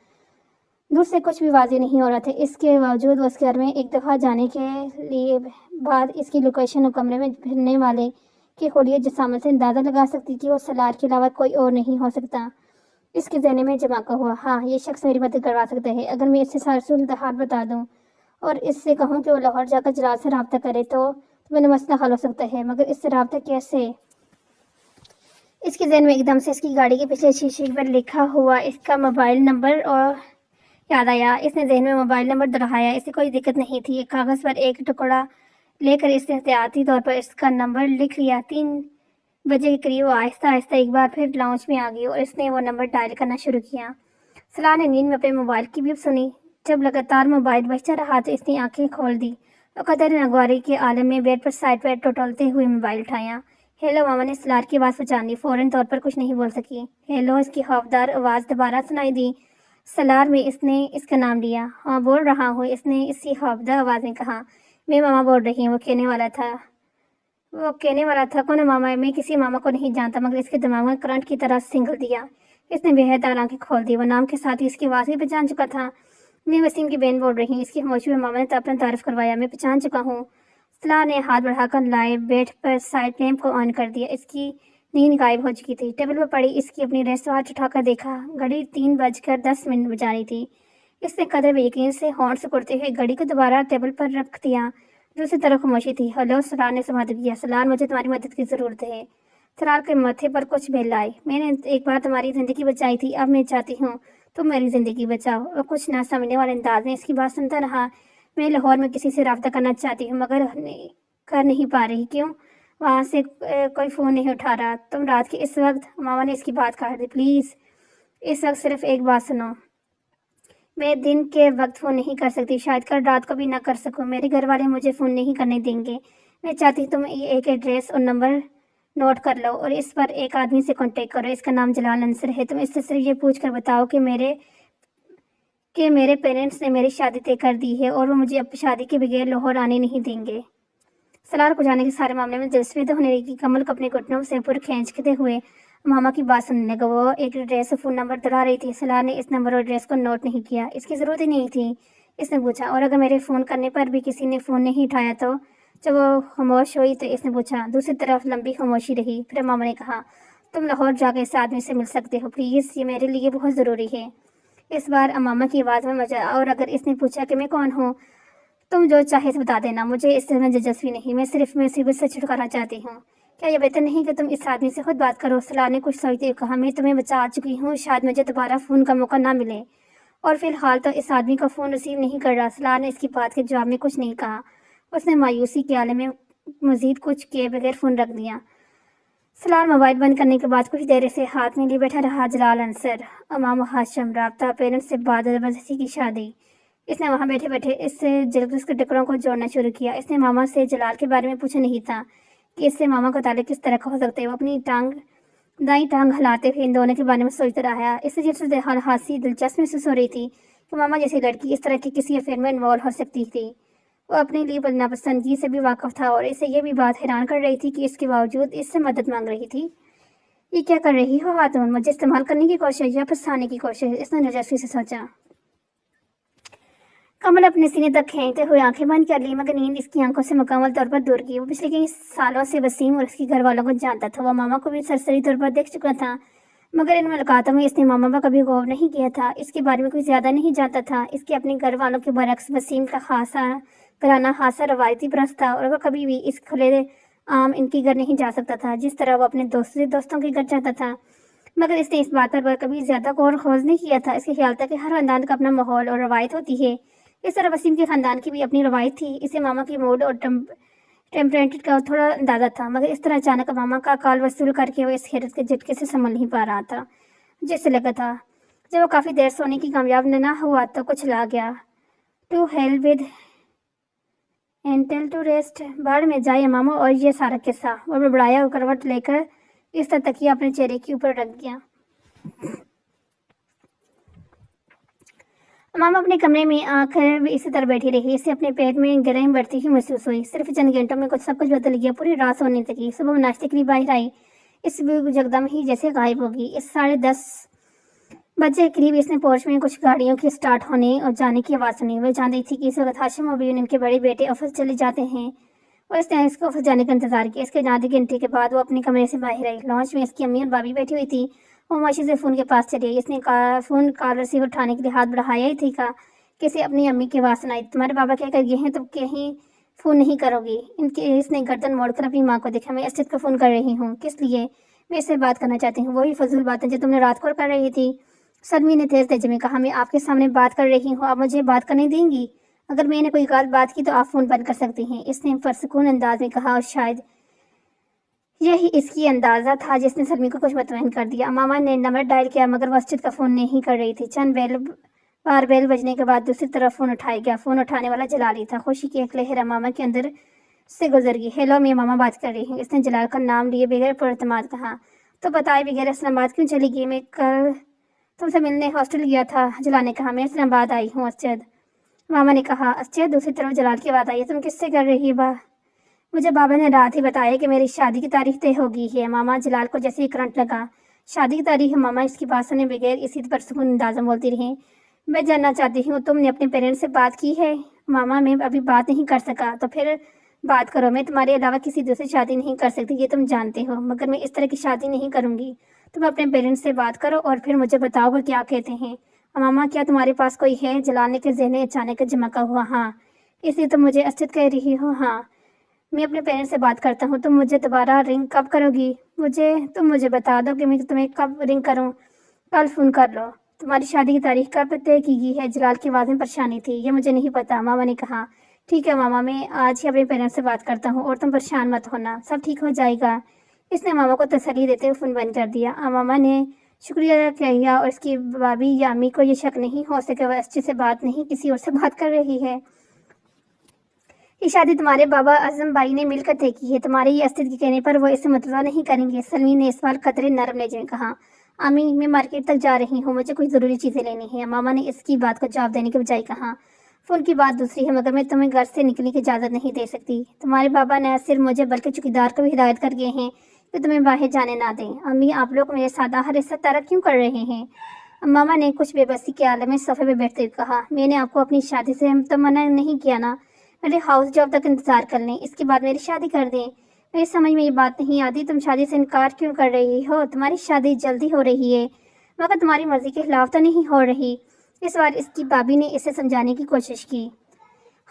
دور سے کچھ بھی واضح نہیں ہو رہا تھا، اس کے باوجود وہ اس گھر میں ایک دفعہ جانے کے لیے بعد اس کی لوکیشن اور کمرے میں پھرنے والے کی خلیت جسامت سے اندازہ لگا سکتی تھی اور سالار کے علاوہ کوئی اور نہیں ہو سکتا۔ اس کے ذہن میں جماکا ہوا، ہاں یہ شخص میری مدد کروا سکتا ہے۔ اگر میں اس سے ساری صورتحال بتا دوں اور اس سے کہوں کہ وہ لاہور جا کر جلال سے رابطہ کرے تو میرا مسئلہ حل ہو سکتا ہے، مگر اس سے رابطہ کیسے؟ اس کے ذہن میں ایک دم سے اس کی گاڑی کے پچھلے شیشے پر لکھا ہوا اس کا موبائل نمبر اور یاد آیا۔ اس نے ذہن میں موبائل نمبر دہرایا۔ اسے کوئی دقت نہیں تھی۔ ایک کاغذ پر ایک ٹکڑا لے کر اس نے احتیاطی طور پر اس کا نمبر لکھ لیا۔ 3 بجے کے قریب وہ آہستہ آہستہ ایک بار پھر لاؤنج میں آ گئی اور اس نے وہ نمبر ڈائل کرنا شروع کیا۔ سالار نے نیند میں اپنے موبائل کی بیپ سنی۔ جب لگاتار موبائل بجتا رہا تو اس نے آنکھیں کھول دی اور قدر ناگواری کے عالم میں بیڈ پر سائڈ پر ٹٹولتے ہوئے موبائل اٹھایا۔ ہیلو، ماما نے سالار کی آواز پہچان لی۔ فوراً طور پر کچھ نہیں بول سکی۔ ہیلو، اس کی خوفدار آواز دوبارہ سنائی دی۔ سالار میں اس نے اس کا نام لیا۔ ہاں بول رہا ہوں، اس نے اسی خوفدار آواز میں کہا۔ میں ماما بول رہی ہوں۔ وہ کہنے والا تھا کون ہے ماما؟ میں کسی ماما کو نہیں جانتا، مگر اس کے دماغ میں کرنٹ کی طرح سنگل دیا۔ اس نے بے حد آنکھیں کھول دی۔ وہ نام کے ساتھ ہی اس کی آواز بھی پہچان چکا تھا۔ میں وسیم کی بہن بول رہی ہوں۔ اس کی خاموشی میں ماما نے اپنا تعارف کروایا۔ میں پہچان چکا ہوں۔ سالار نے ہاتھ بڑھا کر لائے بیڈ پر سائڈ لیمپ کو آن کر دیا۔ اس کی نیند غائب ہو چکی تھی۔ ٹیبل پر پڑی اس کی اپنی ریسٹ واچ اٹھا کر دیکھا، گھڑی 3:10 بجا رہی تھی۔ اس نے قدر بے یقین سے ہونٹ سکڑتے ہوئے گھڑی کو دوبارہ ٹیبل پر رکھ دیا۔ دوسری طرف خاموشی تھی۔ ہلو، سالار نے سمادھت کیا۔ سالار، مجھے تمہاری مدد کی ضرورت ہے۔ سالار کے ماتھے پر کچھ بل آئے۔ میں نے ایک بار تمہاری زندگی بچائی تھی، اب میں چاہتی ہوں تم میری زندگی بچاؤ۔ اور کچھ نہ سمجھنے والے انداز میں اس کی بات سنتا رہا۔ میں لاہور میں کسی سے رابطہ کرنا چاہتی ہوں، مگر کر نہیں پا رہی۔ کیوں؟ وہاں سے کوئی فون نہیں اٹھا رہا۔ تم رات کے اس وقت؟ ماما نے اس کی بات کاٹ دی۔ پلیز اس وقت صرف ایک بات سنو۔ میں دن کے وقت فون نہیں کر سکتی، شاید کل رات کو بھی نہ کر سکوں۔ میرے گھر والے مجھے فون نہیں کرنے دیں گے۔ میں چاہتی ہوں تم ایک ایڈریس اور نمبر نوٹ کر لو اور اس پر ایک آدمی سے کانٹیکٹ کرو۔ اس کا نام جلال انصر ہے۔ تم اس سے صرف یہ پوچھ کر بتاؤ کہ میرے پیرنٹس نے میری شادی طے کر دی ہے اور وہ مجھے اب شادی کے بغیر لاہور آنے نہیں دیں گے۔ سالار کو جانے کے سارے معاملے میں دلچسپی تو ہونے لگی۔ کمل کو اپنے گھٹنوں سے پر کھینچتے ہوئے ماما کی بات سننے لگا۔ وہ ایک ایڈریس سے فون نمبر دہرا رہی تھی۔ سلار نے اس نمبر اور ایڈریس کو نوٹ نہیں کیا۔ اس کی ضرورت ہی نہیں تھی، اس نے پوچھا۔ اور اگر میرے فون کرنے پر بھی کسی نے فون نہیں اٹھایا تو؟ جب وہ خاموش ہوئی تو اس نے پوچھا۔ دوسری طرف لمبی خاموشی رہی۔ پھر ماما نے کہا، تم لاہور جا کے اس آدمی سے مل سکتے ہو پلیز، یہ میرے لیے بہت ضروری ہے۔ اس بار امامہ کی آواز میں مزہ۔ اور اگر اس نے پوچھا کہ میں کون ہوں؟ تم جو چاہے بتا دینا، مجھے اس سے دلچسپی نہیں، میں صرف مصیبت سے چھٹکارا چاہتی ہوں۔ کیا یہ بہتر نہیں کہ تم اس آدمی سے خود بات کرو؟ سلار نے کچھ سوچتے ہوئے کہا، میں تمہیں بچا چکی ہوں، شاید مجھے دوبارہ فون کا موقع نہ ملے، اور فی الحال تو اس آدمی کا فون ریسیو نہیں کر رہا۔ سلار نے اس کی بات کے جواب میں کچھ نہیں کہا۔ اس نے مایوسی کے عالم میں مزید کچھ کیے بغیر فون رکھ دیا۔ سلار موبائل بند کرنے کے بعد کچھ دیر اسے ہاتھ میں لیے بیٹھا رہا۔ جلال انصر، امام و ہاشم، رابطہ، پیرنٹس سے بعد زبردستی کی شادی۔ اس نے وہاں بیٹھے بیٹھے اس سے جلدز کے ٹکڑوں کو جوڑنا شروع کیا۔ اس نے ماما سے جلال کے بارے میں پوچھا نہیں تھا کہ اس سے ماما کا تعلق کس طرح کا ہو سکتا ہے۔ وہ اپنی دائیں ٹانگ ہلاتے ہوئے ان دونوں کے بارے میں سوچتا رہا۔ اس سے یہ صورتحال خاصی دلچسپ محسوس ہو رہی تھی کہ ماما جیسی لڑکی اس طرح کی کسی افیئر میں انوالو ہو سکتی تھی۔ وہ اپنے لیے ناپسندگی سے بھی واقف تھا، اور اسے یہ بھی بات حیران کر رہی تھی کہ اس کے باوجود اس سے مدد مانگ رہی تھی۔ یہ کیا کر رہی ہو خاتون؟ مجھے استعمال کرنے کی کوشش یا پھنسانے کی کوشش؟ اس نے دلچسپی سے سوچا۔ کمل اپنے سینے تک کھینچتے ہوئے آنکھیں بند کر لی، مگر نیند اس کی آنکھوں سے مکمل طور پر دور کی۔ وہ پچھلے کئی سالوں سے وسیم اور اس کے گھر والوں کو جانتا تھا۔ وہ ماما کو بھی سرسری طور پر دیکھ چکا تھا، مگر ان ملاقاتوں میں اس نے ماما پر کبھی غور نہیں کیا تھا۔ اس کے بارے میں کوئی زیادہ نہیں جانتا تھا۔ اس کے اپنے گھر والوں کے برعکس وسیم کا خاصا گھرانہ خاصا روایتی پرست تھا، اور وہ کبھی بھی اس کھلے عام ان کے گھر نہیں جا سکتا تھا جس طرح وہ اپنے دوستوں کے گھر جاتا تھا۔ مگر اس نے اس بات پر کبھی زیادہ غور خوض نہیں کیا تھا۔ اس کے خیال تھا کہ ہر خاندان کا اپنا ماحول اور روایت ہوتی ہے، اس طرح وسیم کے خاندان کی بھی اپنی روایت تھی۔ اسے ماما کی موڈ اور ٹیمپرامنٹ کا تھوڑا اندازہ تھا، مگر اس طرح اچانک ماما کا کال وصول کر کے وہ اس حیرت کے جھٹکے سے سنبھل نہیں پا رہا تھا جیسے لگا تھا۔ جب وہ کافی دیر سونے کی کامیاب نہ ہوا تو کچھ لا گیا۔ To heal with until to rest, باڑ میں جائے ماما اور یہ سارا قصہ۔ وہ بڑبڑایا اور کروٹ لے کر اس طرح تکیہ اپنے چہرے کے اوپر رکھ گیا۔ ماما اپنے کمرے میں آ کر اسی طرح بیٹھی رہی۔ اسے اپنے پیٹ میں گرہیں بڑھتی ہوئی محسوس ہوئی۔ صرف چند گھنٹوں میں سب کچھ بدل گیا۔ پوری رات سونے لگی۔ صبح وہ ناشتے کے لیے باہر آئی، اس یکدم ہی جیسے غائب ہوگی۔ اس 10:30 بجے کے قریب اس نے پورچ میں کچھ گاڑیوں کے سٹارٹ ہونے اور جانے کی آواز سنی۔ وہ جان رہی تھی کہ اس وقت ہاشم اور ان کے بڑے بیٹے آفس چلے جاتے ہیں، اور اس نے اس کو آفس جانے کا انتظار کیا۔ اس کے آدھے گھنٹے کے بعد وہ اپنے کمرے سے باہر آئی۔ لانچ میں اس کی امی اور بابی بیٹھی ہوئی تھی۔ وہ معاشی سے فون کے پاس چلی گئی۔ اس نے فون کال ریسیور اٹھانے کے لیے ہاتھ بڑھایا ہی تھی کہ اسے اپنی امی کی آواز سنائی، تمہارے بابا کیا کر گئے ہیں؟ تم کہیں فون نہیں کرو گی؟ اس نے گردن موڑ کر اپنی ماں کو دیکھا۔ میں اسجد کو فون کر رہی ہوں۔ کس لیے؟ میں اس سے بات کرنا چاہتی ہوں۔ وہی فضول باتیں جو تم نے رات کو کر رہی تھی۔ سلمی نے تیز لہجے میں کہا، میں آپ کے سامنے بات کر رہی ہوں، آپ مجھے بات کرنے دیں گی؟ اگر میں نے کوئی غلط بات کی تو آپ فون بند کر سکتی ہیں، اس نے پرسکون انداز میں کہا، اور شاید یہی اس کی اندازہ تھا جس نے سلمی کو کچھ مطمئن کر دیا۔ ماما نے نمبر ڈائل کیا، مگر وہ اسجد کا فون نہیں کر رہی تھی۔ چند بار بیل بجنے کے بعد دوسری طرف فون اٹھایا گیا۔ فون اٹھانے والا جلال ہی تھا۔ خوشی کی ایک لہر ماما کے اندر سے گزر گئی۔ ہیلو، میں ماما بات کر رہی ہوں، اس نے جلال کا نام لیے بغیر پراعتماد کہا۔ تو بتائے بغیر اسلام آباد کیوں چلی گئی؟ میں کل تم سے ملنے ہاسٹل گیا تھا، جلال نے کہا۔ میں اسلام آباد آئی ہوں اسجد، ماما نے کہا۔ اسجد، دوسری طرف جلال کی بات آئی، تم کس سے کر رہی مجھے بابا نے رات ہی بتایا کہ میری شادی کی تاریخ طے ہو گئی ہے۔ ماما، جلال کو جیسے ہی کرنٹ لگا۔ شادی کی تاریخ؟ ماما اس کی بات سنے بغیر اسی پرسکون انداز میں بولتی رہی۔ میں جاننا چاہتی ہوں تم نے اپنے پیرنٹس سے بات کی ہے؟ ماما، میں ابھی بات نہیں کر سکا۔ تو پھر بات کرو، میں تمہارے علاوہ کسی دوسری شادی نہیں کر سکتی، یہ تم جانتے ہو، مگر میں اس طرح کی شادی نہیں کروں گی۔ تم اپنے پیرنٹس سے بات کرو اور پھر مجھے بتاؤ گا کیا کہتے ہیں۔ ماما، کیا تمہارے پاس کوئی ہے؟ جلال کے ذہن اچانک جھمکا ہوا۔ ہاں۔ اس لیے تم مجھے اسجد کہہ رہی ہو؟ ہاں، میں اپنے پیرنٹس سے بات کرتا ہوں۔ تم مجھے دوبارہ رنگ کب کرو گی؟ تم مجھے بتا دو کہ میں تمہیں کب رنگ کروں۔ کل فون کر لو۔ تمہاری شادی کی تاریخ کب طے کی گئی ہے؟ جلال کی آواز میں پریشانی تھی۔ یہ مجھے نہیں پتا، ماما نے کہا۔ ٹھیک ہے ماما، میں آج ہی اپنے پیرنٹس سے بات کرتا ہوں، اور تم پریشان مت ہونا، سب ٹھیک ہو جائے گا۔ اس نے ماما کو تسلی دیتے ہوئے فون بند کر دیا۔ ماما نے شکریہ کہا، اور اس کی بابی یا امی کو یہ شک نہیں ہو سکے وہ اسجد سے بات نہیں کسی اور سے بات کر رہی ہے۔ یہ شادی تمہارے بابا اعظم بھائی نے مل کر طے کی ہے، تمہارے یہ اسجد کے کہنے پر وہ اسے مطلع نہیں کریں گے۔ سلمی نے اس بار قدرے نرم لہجے میں کہا۔ امی، میں مارکیٹ تک جا رہی ہوں، مجھے کچھ ضروری چیزیں لینی ہیں۔ ماما نے اس کی بات کو جواب دینے کے بجائے کہا۔ فون کی بات دوسری ہے، مگر میں تمہیں گھر سے نکلنے کی اجازت نہیں دے سکتی۔ تمہارے بابا نہ صرف مجھے بلکہ چوکیدار کو بھی ہدایت کر گئے ہیں کہ تمہیں باہر جانے نہ دیں۔ امی آپ لوگ میرے سادہ ہر حصہ ترک کیوں کر رہے ہیں؟ ماما نے کچھ بے بسی کے عالم میں صفحے پہ بیٹھتے ہوئے کہا، میں نے آپ کو اپنی شادی سے تو منع نہیں کیا نا، میرے ہاؤس جاب تک انتظار کر لیں، اس کے بعد میری شادی کر دیں۔ میری سمجھ میں یہ بات نہیں آتی تم شادی سے انکار کیوں کر رہی ہو؟ تمہاری شادی جلدی ہو رہی ہے، مگر تمہاری مرضی کے خلاف تو نہیں ہو رہی۔ اس بار اس کی بابی نے اسے سمجھانے کی کوشش کی۔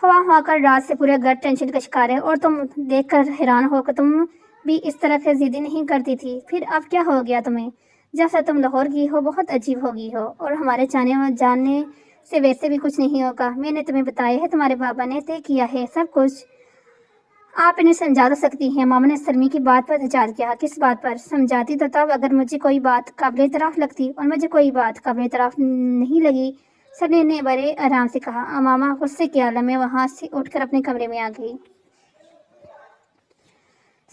ہوا کر رات سے پورا گھر ٹینشن کا شکار ہے اور تم دیکھ کر حیران ہو کہ تم بھی اس طرح سے ضدی نہیں کرتی تھی، پھر اب کیا ہو گیا تمہیں؟ جب سے تم لاہور کی ہو بہت عجیب ہو گئی ہو، اور ہمارے جاننے سے ویسے بھی کچھ نہیں ہوگا۔ میں نے تمہیں بتایا ہے، تمہارے بابا نے طے کیا ہے سب کچھ، آپ انہیں سمجھا تو سکتی ہیں۔ ماما نے سرمی کی بات پر اعتراض کیا، کس بات پر؟ سمجھاتی تو تب اگر مجھے کوئی بات قابل اعتراف لگتی، اور مجھے کوئی بات قابل اعتراف نہیں لگی، سرمی نے بڑے آرام سے کہا۔ ماما غصے کے عالم میں وہاں سے اٹھ کر اپنے کمرے میں آ گئی۔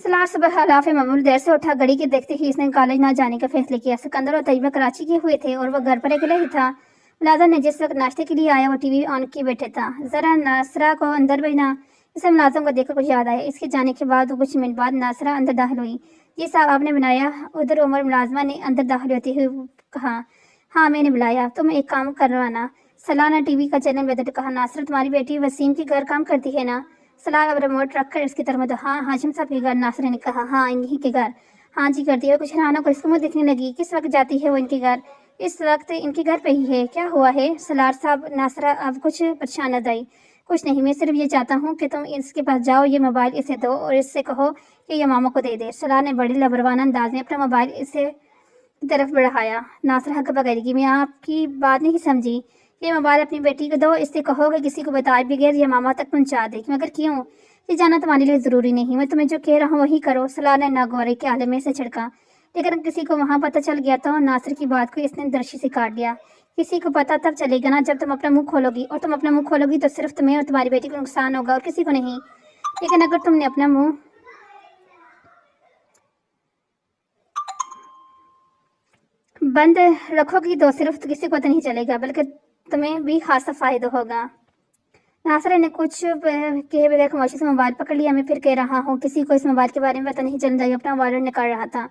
سلار صبح خلاف معمول دیر سے اٹھا، گھڑی کے دیکھتے ہی اس نے کالج نہ جانے کا فیصلہ کیا۔ سکندر اور طیبہ کراچی کے ہوئے تھے اور وہ گھر پر اکیلا ہی تھا۔ ملازم نے جس وقت ناشتے کے لیے آیا وہ ٹی وی آن کیے بیٹھے تھا۔ ذرا ناصرہ کو اندر بھیجنا، اسے ملازم کو دیکھ کر کچھ یاد آیا۔ اس کے جانے کے بعد کچھ منٹ بعد ناصرہ اندر داخل ہوئی۔ جی صاحب آپ نے بنایا؟ ادھر عمر ملازمہ نے اندر داخل ہوتے ہوئے کہا۔ ہاں میں نے بلایا، تم ایک کام کروانا۔ صلاح نے ٹی وی کا چینل بدل کہا، ناصرہ تمہاری بیٹی وسیم کے گھر کام کرتی ہے نا؟ صلاح اب ریموٹ رکھ کر اس کی طرف مڑا۔ ہاں ہاشم صاحب کے گھر، ناصرہ نے کہا۔ ہاں انہی کے گھر۔ ہاں جی کرتی ہے، کچھ حیران ہو کر اس کو منہ دیکھنے لگی۔ کس وقت جاتی ہے وہ ان کے گھر؟ اس وقت ان کے گھر پہ ہی ہے۔ کیا ہوا ہے سلار صاحب؟ ناصرہ اب کچھ پریشان نظر آئی۔ کچھ نہیں، میں صرف یہ چاہتا ہوں کہ تم اس کے پاس جاؤ، یہ موبائل اسے دو اور اس سے کہو کہ یہ ماما کو دے دے۔ صلاح نے بڑی لاپرواہ انداز میں اپنا موبائل اسے کی طرف بڑھایا۔ ناصرہ کا بغیرگی، میں آپ کی بات نہیں سمجھی۔ یہ موبائل اپنی بیٹی کو دو، اس سے کہو کہ کسی کو بتائے بغیر یہ ماما تک پہنچا دے۔ مگر کیوں؟ یہ جانا تمہارے لیے ضروری نہیں، میں تمہیں جو کہہ رہا ہوں وہی کرو۔ صلاح نے ناگوارے کے عالم میں سے چھڑکا۔ لیکن کسی کو وہاں پتہ چل گیا تو؟ ناصر کی بات کو اس نے درشی سے کاٹ دیا۔ کسی کو پتہ تب چلے گا نا جب تم اپنا منہ کھولو گی، اور تم اپنا منہ کھولو گی تو صرف تمہیں اور تمہاری بیٹی کو نقصان ہوگا اور کسی کو نہیں۔ لیکن اگر تم نے اپنا منہ بند رکھو گی تو صرف کسی کو پتہ نہیں چلے گا بلکہ تمہیں بھی خاصا فائدہ ہوگا۔ ناصرہ نے کچھ کہے بغیر خاموشی سے موبائل پکڑ لیا۔ میں پھر کہہ رہا ہوں کسی کو اس موبائل کے بارے میں پتہ نہیں چلنا چاہیے۔ اپنا موبائل نکال رہا تھا۔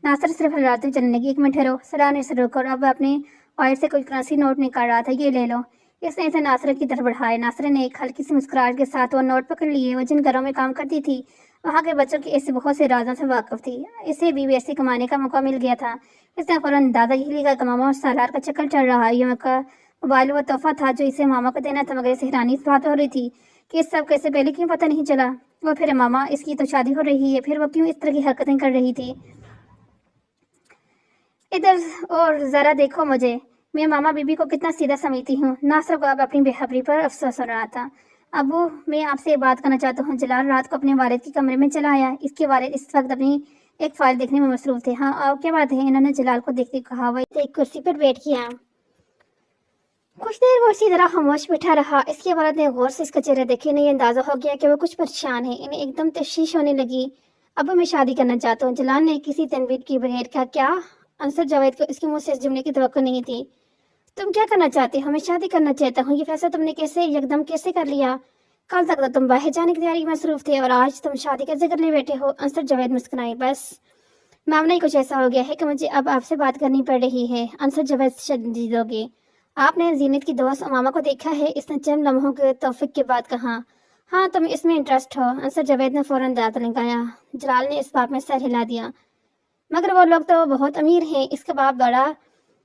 ناصر صرف ہلاتے ہوئے چلنے لگی۔ ایک منٹ ٹھہرو۔ صلاح نے اسے روکا اور اب اپنے وائر سے کچھ کرنسی نوٹ نکال رہا تھا۔ یہ لے لو۔ اس نے اسے ناصرہ کی طرف بڑھایا۔ ناصرہ نے ایک ہلکی سی مسکراہٹ کے ساتھ وہ نوٹ پکڑ لیے۔ وہ جن گھروں میں کام کرتی تھی وہاں کے بچوں کے ایسے بہت سے رازوں سے واقف تھی۔ اسے بھی ویسے کمانے کا موقع مل گیا تھا۔ اس نے فوراً اندازہ یہی لگا کہ ماما اور سالار کا چکر چل رہا ہے۔ یہ موبائل وہ تحفہ تھا جو اسے ماما کو دینا تھا، مگر اسے حیرانی اس بات ہو رہی تھی کہ اس سب کیسے پہلے کیوں پتہ نہیں چلا؟ وہ پھر ماما اس کی تو شادی ہو رہی ہے، پھر وہ کیوں اس طرح کی حرکتیں کر رہی تھی؟ ادھر اور ذرا دیکھو مجھے، میں ماما بی بی کو کتنا سیدھا سمجھتی ہوں۔ ناصر کو اب اپنی بے خبری پر افسوس ہو رہا تھا۔ ابو میں آپ سے ایک بات کرنا چاہتا ہوں۔ جلال رات کو اپنے والد کے کمرے میں چلا آیا۔ اس کے والد اس وقت اپنی ایک فائل دیکھنے میں مصروف تھے۔ ہاں اور کیا بات ہے؟ انہوں نے جلال کو دیکھتے کہا۔ وہ ایک کرسی پر بیٹھ گیا۔ کچھ دیر وہ اسی طرح خاموش بیٹھا رہا۔ اس کے والد نے غور سے اس کا چہرہ دیکھے، انہیں اندازہ ہو گیا کہ وہ کچھ پریشان ہے۔ انہیں ایک دم تشویش ہونے لگی۔ ابو میں شادی کرنا چاہتا ہوں، جلال نے کسی تنویر کی بغیر کہا۔ کیا؟ انصر جاوید کو اس کے منہ سے اس جملے کی توقع نہیں تھی۔ تم کیا کرنا چاہتے ہو؟ میں شادی کرنا چاہتا ہوں۔ یہ فیصلہ تم نے یکدم کیسے کر لیا؟ کل تک تو تم باہر جانے کی تیاری میں مصروف تھے اور آج تم شادی کا ذکر لے بیٹھے ہو۔ انصر جاوید مسکرائی۔ بس معاملہ ہی کچھ ایسا ہو گیا ہے کہ مجھے اب آپ سے بات کرنی پڑ رہی ہے۔ انصر جاوید شدید ہو گئے۔ آپ نے زینت کی دوست امامہ کو دیکھا ہے؟ اس نے چند لمحوں کے توفیق کے بعد کہا۔ ہاں تم اس میں انٹرسٹ ہو؟ انصر جاوید نے فوراً دانت لگایا۔ جلال نے اس بات میں سر ہلا دیا۔ مگر وہ لوگ تو بہت امیر ہیں، اس کا باپ بڑا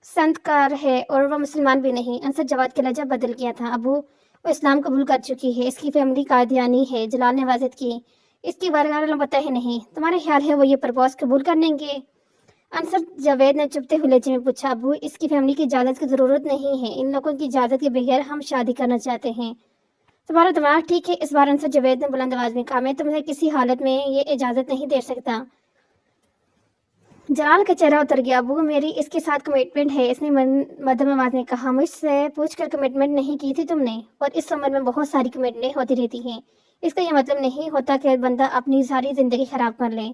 سنت کار ہے اور وہ مسلمان بھی نہیں۔ انصر جاوید کا لہجہ بدل گیا تھا۔ ابو وہ اسلام قبول کر چکی ہے، اس کی فیملی قادیانی ہے۔ جلال نے واضح کی۔ اس کی بارگاہ والوں پتہ ہی نہیں۔ تمہارا خیال ہے وہ یہ پرپوز قبول کر لیں گے؟ انصر جاوید نے چپتے ہوئے لہجے میں پوچھا۔ ابو اس کی فیملی کی اجازت کی ضرورت نہیں ہے، ان لوگوں کی اجازت کے بغیر ہم شادی کرنا چاہتے ہیں۔ تمہارا دماغ ٹھیک ہے؟ اس بار انصر جاوید نے بلند آواز میں کہا۔ میں تمہیں کسی حالت میں یہ اجازت نہیں دے سکتا۔ جلال کا چہرہ اتر گیا۔ ابو میری اس کے ساتھ کمٹمنٹ ہے، اس نے مدھم آواز میں کہا۔ مجھ سے پوچھ کر کمٹمنٹ نہیں کی تھی تم نے؟ اور اس عمر میں بہت ساری کمٹمنٹیں ہوتی رہتی ہیں، اس کا یہ مطلب نہیں ہوتا کہ بندہ اپنی ساری زندگی خراب کر لے۔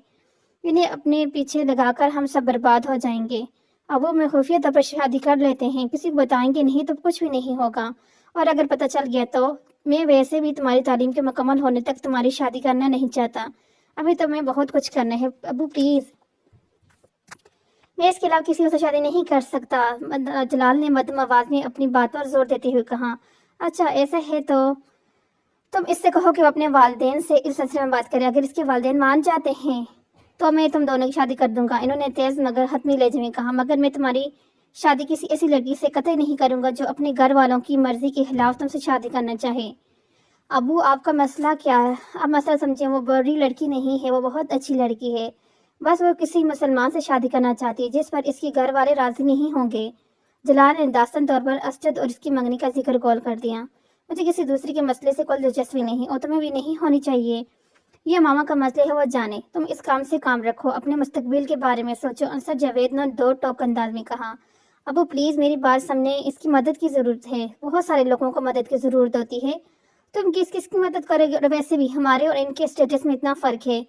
انہیں اپنے پیچھے لگا کر ہم سب برباد ہو جائیں گے۔ ابو میں خفیہ طور پر شادی کر لیتے ہیں، کسی کو بتائیں گے نہیں تو کچھ بھی نہیں ہوگا، اور اگر پتہ چل گیا تو؟ میں ویسے بھی تمہاری تعلیم کے مکمل ہونے تک تمہاری شادی کرنا نہیں چاہتا، ابھی تمہیں بہت کچھ کرنا ہے۔ ابو پلیز۔ میں اس کے علاوہ کسی سے شادی نہیں کر سکتا۔ جلال نے مدھم آواز میں اپنی بات پر زور دیتے ہوئے کہا۔ اچھا ایسا ہے تو تم اس سے کہو کہ وہ اپنے والدین سے اس سلسلے میں بات کرے۔ اگر اس کے والدین مان جاتے ہیں تو میں تم دونوں کی شادی کر دوں گا، انہوں نے تیز مگر حتمی لہجے میں کہا، مگر میں تمہاری شادی کسی ایسی لڑکی سے قطعی نہیں کروں گا جو اپنے گھر والوں کی مرضی کے خلاف تم سے شادی کرنا چاہے۔ ابو آپ کا مسئلہ کیا ہے؟ آپ مسئلہ سمجھیں، وہ بری لڑکی نہیں ہے، وہ بہت اچھی لڑکی ہے، بس وہ کسی مسلمان سے شادی کرنا چاہتی ہے جس پر اس کے گھر والے راضی نہیں ہوں گے۔ جلال نے داستان طور پر اسجد اور اس کی منگنی کا ذکر گول کر دیا۔ مجھے کسی دوسری کے مسئلے سے کوئی دلچسپی نہیں اور تمہیں بھی نہیں ہونی چاہیے۔ یہ ماما کا مسئلہ ہے، وہ جانے، تم اس کام سے کام رکھو، اپنے مستقبل کے بارے میں سوچو، انصر جاوید نے دو ٹوک انداز میں کہا۔ ابو پلیز میری بات سمجھیں، اس کی مدد کی ضرورت ہے، بہت سارے لوگوں کو مدد کی ضرورت ہوتی ہے، تم کس کس کی مدد کرے گے؟ اور ویسے بھی ہمارے اور ان کے اسٹیٹس میں اتنا فرق ہے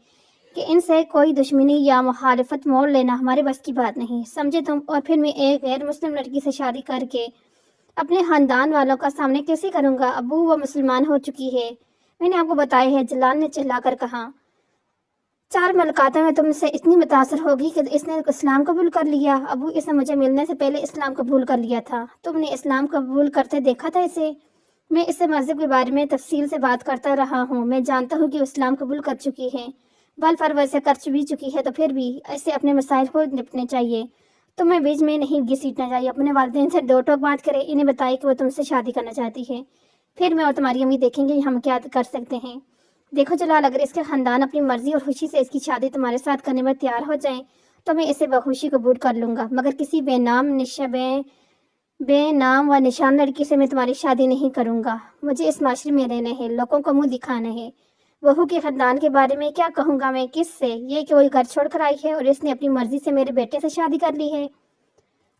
کہ ان سے کوئی دشمنی یا مخالفت موڑ لینا ہمارے بس کی بات نہیں، سمجھے تم؟ اور پھر میں ایک غیر مسلم لڑکی سے شادی کر کے اپنے خاندان والوں کا سامنے کیسے کروں گا؟ ابو وہ مسلمان ہو چکی ہے، میں نے آپ کو بتایا ہے، جلال نے چلا کر کہا۔ 4 ملاقاتوں میں تم سے اتنی متاثر ہوگی کہ اس نے اسلام قبول کر لیا؟ ابو اس نے مجھے ملنے سے پہلے اسلام قبول کر لیا تھا۔ تم نے اسلام قبول کرتے دیکھا تھا اسے؟ میں اس سے مذہب کے بارے میں تفصیل سے بات کرتا رہا ہوں، میں جانتا ہوں کہ وہ اسلام قبول کر چکی ہے، بل فرور سے کر بھی چکی ہے، تو پھر بھی اسے اپنے مسائل کو نپٹنے چاہیے، تمہیں بیچ میں نہیں گھسیٹنا چاہیے۔ اپنے والدین سے 2 ٹوک بات کرے، انہیں بتائے کہ وہ تم سے شادی کرنا چاہتی ہے، پھر میں اور تمہاری امی دیکھیں گے ہم کیا کر سکتے ہیں۔ دیکھو جلال، اگر اس کے خاندان اپنی مرضی اور خوشی سے اس کی شادی تمہارے ساتھ کرنے میں تیار ہو جائیں تو میں اسے بخوشی قبول کر لوں گا، مگر کسی بے نام و نشان لڑکی سے میں تمہاری شادی نہیں کروں گا۔ مجھے اس معاشرے میں رہنا ہے، لوگوں کو منہ دکھانا ہے، بہو کے خاندان کے بارے میں کیا کہوں گا میں؟ کس سے؟ یہ کہ وہ گھر چھوڑ کر آئی ہے اور اس نے اپنی مرضی سے میرے بیٹے سے شادی کر لی ہے۔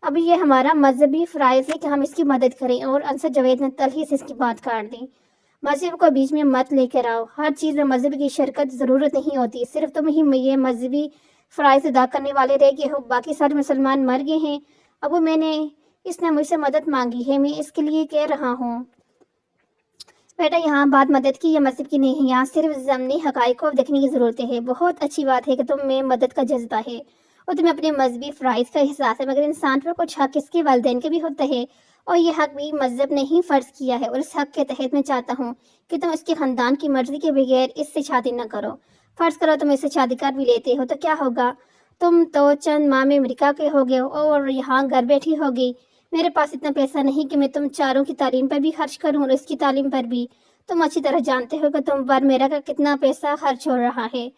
اب یہ ہمارا مذہبی فرائض ہے کہ ہم اس کی مدد کریں، اور انصر جاوید نے تلخی سے اس کی بات کاٹ دی۔ مذہب کو بیچ میں مت لے کر آؤ، ہر چیز میں مذہب کی شرکت ضرورت نہیں ہوتی، صرف تم ہی یہ مذہبی فرائض ادا کرنے والے رہ گئے ہو، باقی سارے مسلمان مر گئے ہیں۔ ابو اس نے مجھ سے مدد مانگی ہے، میں اس کے لیے کہہ رہا ہوں۔ بیٹا یہاں بات مدد کی یا مذہب کی نہیں، یہاں صرف ضمنی حقائق کو دیکھنے کی ضرورت ہے۔ بہت اچھی بات ہے کہ تم میں مدد کا جذبہ ہے اور تمہیں اپنے مذہبی فرائض کا احساس ہے، مگر انسان پر کچھ حق اس کے والدین کے بھی ہوتا ہے، اور یہ حق بھی مذہب نے ہی فرض کیا ہے، اور اس حق کے تحت میں چاہتا ہوں کہ تم اس کے خاندان کی مرضی کے بغیر اس سے شادی نہ کرو۔ فرض کرو تم اس سے شادی کر بھی لیتے ہو تو کیا ہوگا؟ تم تو چند ماہ میں امریکہ کے ہوگے اور یہاں گھر بیٹھی ہوگی۔ میرے پاس اتنا پیسہ نہیں کہ میں تم چاروں کی تعلیم پر بھی خرچ کروں اور اس کی تعلیم پر بھی۔ تم اچھی طرح جانتے ہو کہ تم پر میرا کا کتنا پیسہ خرچ ہو رہا ہے،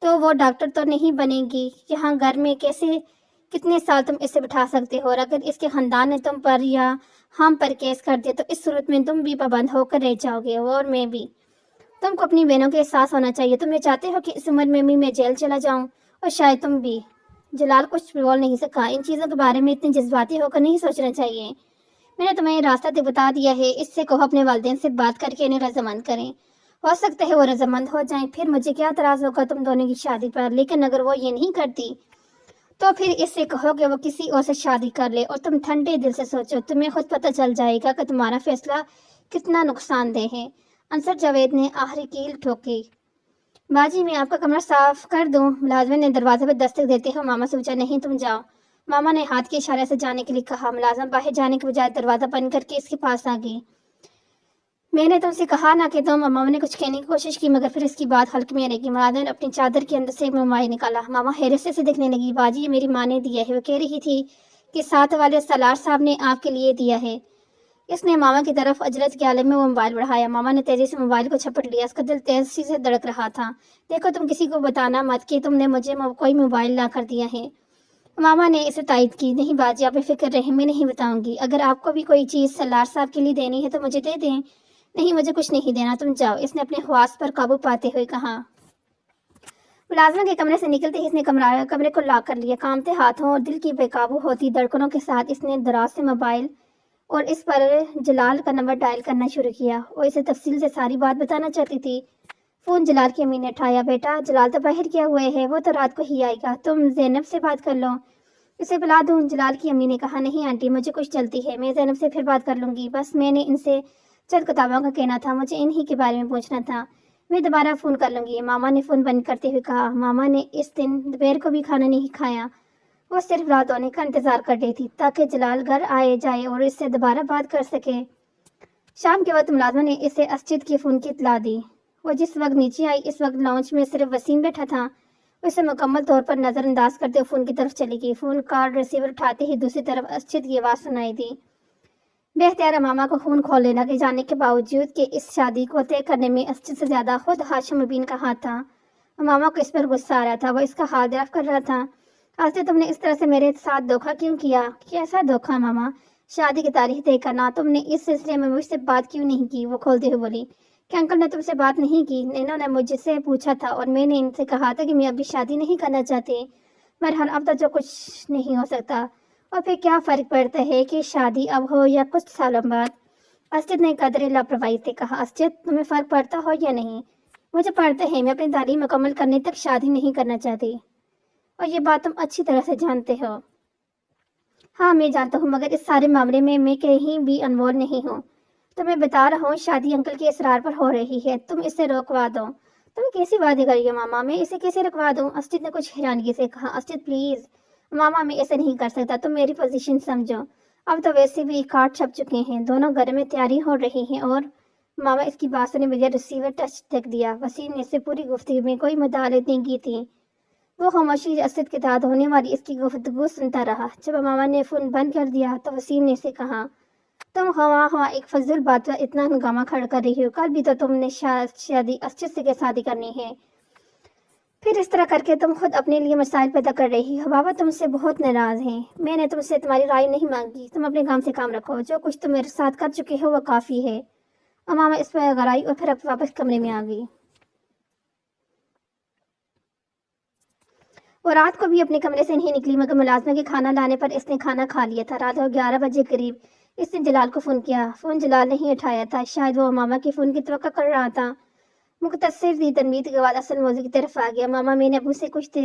تو وہ ڈاکٹر تو نہیں بنے گی، یہاں گھر میں کتنے سال تم اسے بٹھا سکتے ہو؟ اور اگر اس کے خاندان نے تم پر یا ہم پر کیس کر دیا تو اس صورت میں تم بھی پابند ہو کر رہ جاؤ گے، اور میں بھی۔ تم کو اپنی بہنوں کے احساس ہونا چاہیے، تم یہ چاہتے ہو کہ اس عمر میں بھی میں جیل چلا جاؤں، اور شاید تم بھی۔ جلال کچھ بول نہیں سکا، ان چیزوں کے بارے میں اتنے جذباتی ہو کر نہیں سوچنا چاہیے، میں نے تمہیں راستہ بتا دیا ہے، اس سے کہو اپنے والدین سے بات کر کے انہیں رضامند کریں، ہو سکتا ہے وہ رضامند ہو جائیں، پھر مجھے کیا اعتراض ہوگا تم دونوں کی شادی پر، لیکن اگر وہ یہ نہیں کرتی تو پھر اس سے کہو کہ وہ کسی اور سے شادی کر لے، اور تم ٹھنڈے دل سے سوچو، تمہیں خود پتہ چل جائے گا کہ تمہارا فیصلہ کتنا نقصان دہ ہے۔ انصر جاوید نے آخری کیل ٹھوکی۔ باجی میں آپ کا کمرہ صاف کر دوں؟ ملازمہ نے دروازے پر دستک دیتے ہوئے ماما سے پوچھا۔ نہیں تم جاؤ، ماما نے ہاتھ کے اشارے سے جانے کے لیے کہا۔ ملازمہ باہر جانے کے بجائے دروازہ بند کر کے اس کے پاس آ گئی۔ میں نے تم سے کہا نا کہ تم، ماما نے کچھ کہنے کی کوشش کی مگر پھر اس کی بات حلق میں رہ گئی۔ ملازمہ نے اپنی چادر کے اندر سے موبائل نکالا۔ ماما حیرت سے دیکھنے لگی۔ باجی یہ میری ماں نے دیا ہے، وہ کہہ رہی تھی کہ ساتھ والے سالار صاحب نے آپ کے لیے دیا ہے۔ اس نے ماما کی طرف عجلت کے عالم میں وہ موبائل بڑھایا۔ ماما نے تیزی سے موبائل کو جھپٹ لیا، اس کا دل تیزی سے دھڑک رہا تھا۔ دیکھو تم کسی کو بتانا مت کہ تم نے مجھے کوئی موبائل لا کر دیا ہے۔ ماما نے اسے تائید کی۔ نہیں باجی آپ بے فکر رہیں، میں نہیں بتاؤں گی، اگر آپ کو بھی کوئی چیز سالار صاحب کے لیے دینی ہے تو مجھے دے دیں۔ نہیں مجھے کچھ نہیں دینا، تم جاؤ، اس نے اپنے حواس پر قابو پاتے ہوئے کہا۔ ملازمہ کے کمرے سے نکلتے ہی اس نے کمرے کو لاک کر لیا۔ کانپتے ہاتھوں اور دل کی بے قابو ہوتی دھڑکنوں کے ساتھ اس نے دراز سے موبائل اور اس پر جلال کا نمبر ڈائل کرنا شروع کیا۔ وہ اسے تفصیل سے ساری بات بتانا چاہتی تھی۔ فون جلال کی امی نے اٹھایا۔ بیٹا جلال تو باہر کیا ہوئے ہے، وہ تو رات کو ہی آئے گا، تم زینب سے بات کر لو۔ اسے بلا دوں؟ جلال کی امی نے کہا۔ نہیں آنٹی مجھے کچھ جلدی ہے، میں زینب سے پھر بات کر لوں گی، بس میں نے ان سے چند کتابوں کا کہنا تھا، مجھے انہی کے بارے میں پوچھنا تھا، میں دوبارہ فون کر لوں گی۔ ماما نے فون بند کرتے ہوئے کہا۔ ماما نے اس دن دوپہر کو بھی کھانا نہیں کھایا، وہ صرف رات ہونے کا انتظار کر رہی تھی تاکہ جلال گھر آئے جائے اور اس سے دوبارہ بات کر سکے۔ شام کے وقت ملازمہ نے اسے اسجد کے فون کی اطلاع دی۔ وہ جس وقت نیچے آئی اس وقت لاؤنج میں صرف وسیم بیٹھا تھا۔ اسے مکمل طور پر نظر انداز کرتے ہوئے فون کی طرف چلی گئی۔ فون کال ریسیور اٹھاتے ہی دوسری طرف اسجد کی آواز سنائی دی۔ بے اختیار امامہ کو فون کھول لینا کے جانے کے باوجود کہ اس شادی کو طے کرنے میں اسجد سے زیادہ خود ہاشم مبین کا ہاتھ تھا، امامہ کو اس پر غصہ آ رہا تھا۔ وہ اس کا حال دریافت کر رہا تھا۔ اسجد، تم نے اس طرح سے میرے ساتھ دھوکہ کیوں کیا؟ کیسا دھوکہ امامہ؟ شادی کی تاریخ طے کرنا، تم نے اس سلسلے میں مجھ سے بات کیوں نہیں کی؟ وہ کھولتے ہوئے بولی کہ انکل نے تم سے بات نہیں کی، انہوں نے مجھ سے پوچھا تھا اور میں نے ان سے کہا تھا کہ میں ابھی شادی نہیں کرنا چاہتی۔ بہرحال اب تک جو کچھ نہیں ہو سکتا، اور پھر کیا فرق پڑتا ہے کہ شادی اب ہو یا کچھ سالوں بعد؟ اسجد نے قدرے لاپرواہی سے کہا۔ اسجد، تمہیں فرق پڑتا ہو یا نہیں؟ مجھے پڑتا ہے، میں اپنی تعلیم مکمل کرنے تک شادی نہیں کرنا چاہتی، اور یہ بات تم اچھی طرح سے جانتے ہو۔ ہاں میں جانتا ہوں، مگر اس سارے معاملے میں کہیں بھی انوالو نہیں ہوں۔ تو میں بتا رہا ہوں شادی انکل کے اصرار پر ہو رہی ہے، تم اسے روکوا دو۔ تم کیسی باتیں کر رہی ہو ماما؟ میں اسے کیسے رکوا دوں؟ اسجد نے کچھ حیرانگی سے کہا۔ اسجد پلیز ماما، میں ایسے نہیں کر سکتا، تم میری پوزیشن سمجھو۔ اب تو ویسے بھی کارڈ چھپ چکے ہیں، دونوں گھر میں تیاری ہو رہی ہیں، اور ماما اس کی بات سنے بغیر ریسیور ٹچ تک دیا۔ وسیم نے اسے پوری گفتگو میں کوئی مداخلت نہیں کی تھی۔ وہ خاموشی اسجد کے ساتھ ہونے والی اس کی گفتگو سنتا رہا۔ جب ماما نے فون بند کر دیا تو وسیم نے اسے کہا، تم خواہ ایک فضول بات پر اتنا ہنگامہ کھڑا کر رہی ہو، کل بھی تو تم نے شادی اسجد سے شادی کرنی ہے، پھر اس طرح کر کے تم خود اپنے لیے مسائل پیدا کر رہی ہو۔ بابا تم سے بہت ناراض ہیں، میں نے تم سے تمہاری رائے نہیں مانگی، تم اپنے کام سے کام رکھو، جو کچھ تم میرے ساتھ کر چکے ہو وہ کافی ہے۔ ماما اس پر غرائی اور پھر واپس کمرے میں آ گئی۔ وہ رات کو بھی اپنے کمرے سے نہیں نکلی، مگر ملازمہ کے کھانا لانے پر اس نے کھانا کھا لیا تھا۔ رات کو 11 بجے قریب اس نے جلال کو فون کیا۔ فون جلال نہیں اٹھایا تھا، شاید وہ ماما کے فون کی توقع کر رہا تھا۔ مختصر سی تنبیہ کے بعد اصل موضوع کی طرف آ گیا۔ ماما، میں نے ابو سے کچھ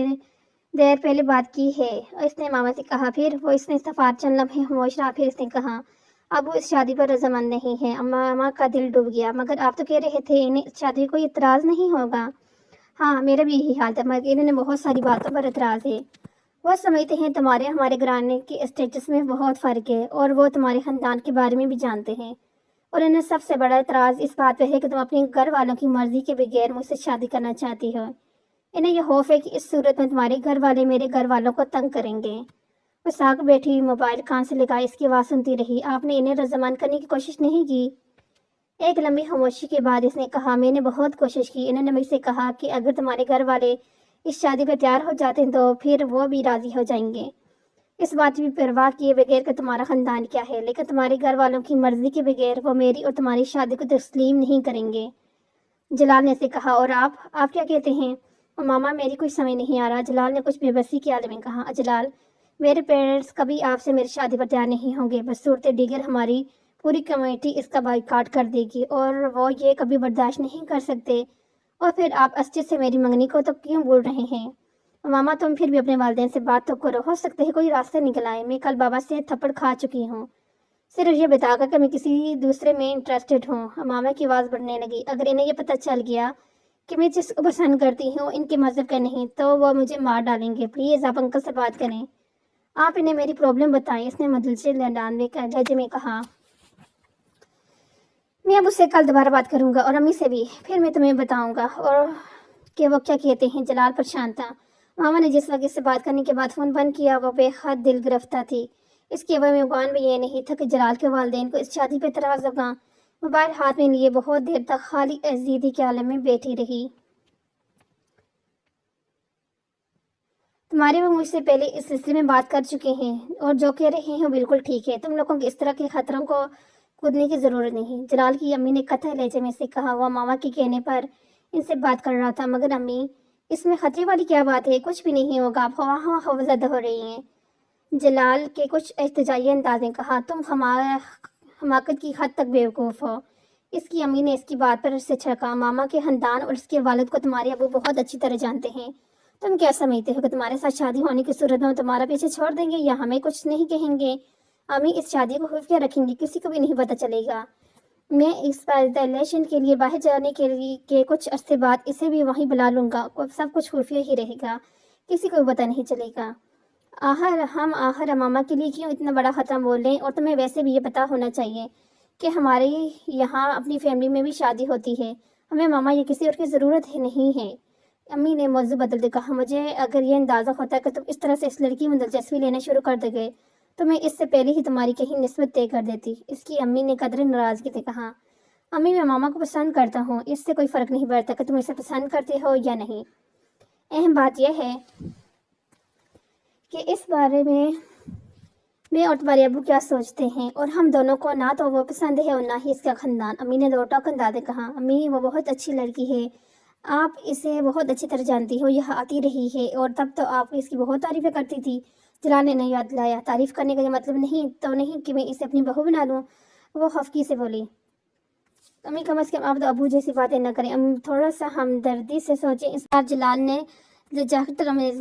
دیر پہلے بات کی ہے، اس نے ماما سے کہا۔ پھر وہ اس نے صفات چند لمحے خاموش رہا، پھر اس نے کہا، ابو اس شادی پر رضامند نہیں ہے۔ ماما کا دل ڈوب گیا۔ مگر آپ تو کہہ رہے تھے انہیں اس شادی کوئی اعتراض نہیں ہوگا۔ ہاں میرا بھی یہی حال تھا، مگر انہیں بہت ساری باتوں پر اعتراض ہے۔ وہ سمجھتے ہیں تمہارے ہمارے گھرانے کے اسٹیٹس میں بہت فرق ہے، اور وہ تمہارے خاندان کے بارے میں بھی جانتے ہیں، اور انہیں سب سے بڑا اعتراض اس بات پہ ہے کہ تم اپنے گھر والوں کی مرضی کے بغیر مجھ سے شادی کرنا چاہتی ہو۔ انہیں یہ خوف ہے کہ اس صورت میں تمہارے گھر والے میرے گھر والوں کو تنگ کریں گے۔ وہ ساکھ بیٹھی ہوئی موبائل کان سے لگائے اس کی آواز سنتی رہی۔ آپ نے انہیں رضامند کرنے کی کوشش نہیں کی؟ ایک لمبی خاموشی کے بعد اس نے کہا، میں نے بہت کوشش کی۔ انہوں نے مجھ سے کہا کہ اگر تمہارے گھر والے اس شادی پہ تیار ہو جاتے ہیں تو پھر وہ بھی راضی ہو جائیں گے، اس بات کی پرواہ کیے بغیر کہ تمہارا خاندان کیا ہے، لیکن تمہارے گھر والوں کی مرضی کے بغیر وہ میری اور تمہاری شادی کو تسلیم نہیں کریں گے۔ جلال نے اسے کہا، اور آپ کیا کہتے ہیں؟ ماما میری کچھ سمجھ نہیں آ رہا، جلال نے کچھ بے بسی کے حال میں کہا۔ جلال، میرے پیرنٹس کبھی آپ سے میری شادی پر تیار نہیں ہوں گے، بس صورت دیگر ہماری پوری کمیٹی اس کا بائیکاٹ کر دے گی، اور وہ یہ کبھی برداشت نہیں کر سکتے۔ اور پھر آپ اسجد سے میری منگنی کو تو کیوں بول رہے ہیں؟ ماما تم پھر بھی اپنے والدین سے بات تو کرو، ہو سکتا ہے کوئی راستہ نکل آئے۔ میں کل بابا سے تھپڑ کھا چکی ہوں، صرف یہ بتا کر کہ میں کسی دوسرے میں انٹرسٹڈ ہوں۔ ماما کی آواز بڑھنے لگی، اگر انہیں یہ پتہ چل گیا کہ میں جس کو پسند کرتی ہوں ان کے مذہب کا نہیں تو وہ مجھے مار ڈالیں گے۔ پلیز آپ انکل سے بات کریں، آپ انہیں میری پرابلم بتائیں، اس نے مدلجے لہجے میں کہا۔ میں اب اس سے کل دوبارہ بات کروں گا، اور امی سے بھی، پھر میں تمہیں بتاؤں گا اور کہ وہ کیا کہتے ہیں۔ جلال پریشان تھا۔ ماما نے جس وقت اس سے بات کرنے کے بعد فون بند کیا وہ بے حد دل گرفتہ تھی۔ اس کے عوض میں امکان بھی یہ نہیں تھا کہ جلال کے والدین کو اس شادی پہ اعتراض ہوگا۔ موبائل ہاتھ میں لیے بہت دیر تک خالی ازیدی کے عالم میں بیٹھی رہی۔ تمہارے وہ مجھ سے پہلے اس سلسلے میں بات کر چکے ہیں، اور جو کہہ رہے ہیں بالکل ٹھیک ہے، تم لوگوں کو اس طرح کے خطروں کو کودنے کی ضرورت نہیں۔ جلال کی امی نے قطع لہجے میں سے کہا۔ وہ ماما کے کہنے پر ان سے بات کر رہا تھا، مگر امی اس میں خطرے والی کیا بات ہے؟ کچھ بھی نہیں ہوگا، آپ خواہ خوفزدہ ہو رہی ہیں۔ جلال کے کچھ احتجاجی انداز میں کہا، تم حماقت کی حد تک بیوقوف ہو۔ اس کی امی نے اس کی بات پر سے چھڑکا، ماما کے خاندان اور اس کے والد کو تمہارے ابو بہت اچھی طرح جانتے ہیں۔ تم کیا سمجھتے ہو کہ تمہارے ساتھ شادی ہونے کی صورت میں تمہارا پیچھے چھوڑ دیں گے یا ہمیں کچھ نہیں کہیں گے؟ امی اس شادی کو خفیہ رکھیں گی، کسی کو بھی نہیں پتہ چلے گا۔ میں اس الیکشن کے لیے باہر جانے کے کچھ عرصے بعد اسے بھی وہیں بلا لوں گا، سب کچھ خفیہ ہی رہے گا، کسی کو بھی پتہ نہیں چلے گا۔ آخر امامہ کے لیے کیوں اتنا بڑا خطرہ بول رہے ہیں؟ اور تمہیں ویسے بھی یہ پتہ ہونا چاہیے کہ ہمارے یہاں اپنی فیملی میں بھی شادی ہوتی ہے، ہمیں ماما یہ کسی اور کی ضرورت ہی نہیں ہے۔ امی نے موضوع بدل دے کہا، مجھے اگر یہ اندازہ ہوتا کہ تم اس طرح سے اس لڑکی میں دلچسپی لینا شروع کر دے گئے تو میں اس سے پہلے ہی تمہاری کہیں نسبت طے کر دیتی۔ اس کی امی نے قدرے ناراضگی سے کہا، امی میں ماما کو پسند کرتا ہوں، اس سے کوئی فرق نہیں پڑتا کہ تم اسے پسند کرتے ہو یا نہیں۔ اہم بات یہ ہے کہ اس بارے میں اور تمہارے ابو کیا سوچتے ہیں، اور ہم دونوں کو نہ تو وہ پسند ہے اور نہ ہی اس کا خاندان۔ امی نے دو ٹوک اندازے کہا، امی وہ بہت اچھی لڑکی ہے، آپ اسے بہت اچھی طرح جانتی ہو، یہاں آتی رہی ہے اور تب تو آپ اس کی بہت تعریفیں کرتی تھی۔ جلال نے یاد دلایا، تعریف کرنے کا یہ مطلب نہیں کہ میں اسے اپنی بہو بنا لوں۔ وہ خفگی سے بولی، امی کم از کم آپ تو ابو جیسی باتیں نہ کریں، تھوڑا سا ہمدردی سے سوچیں۔ اس بار جلال نے میں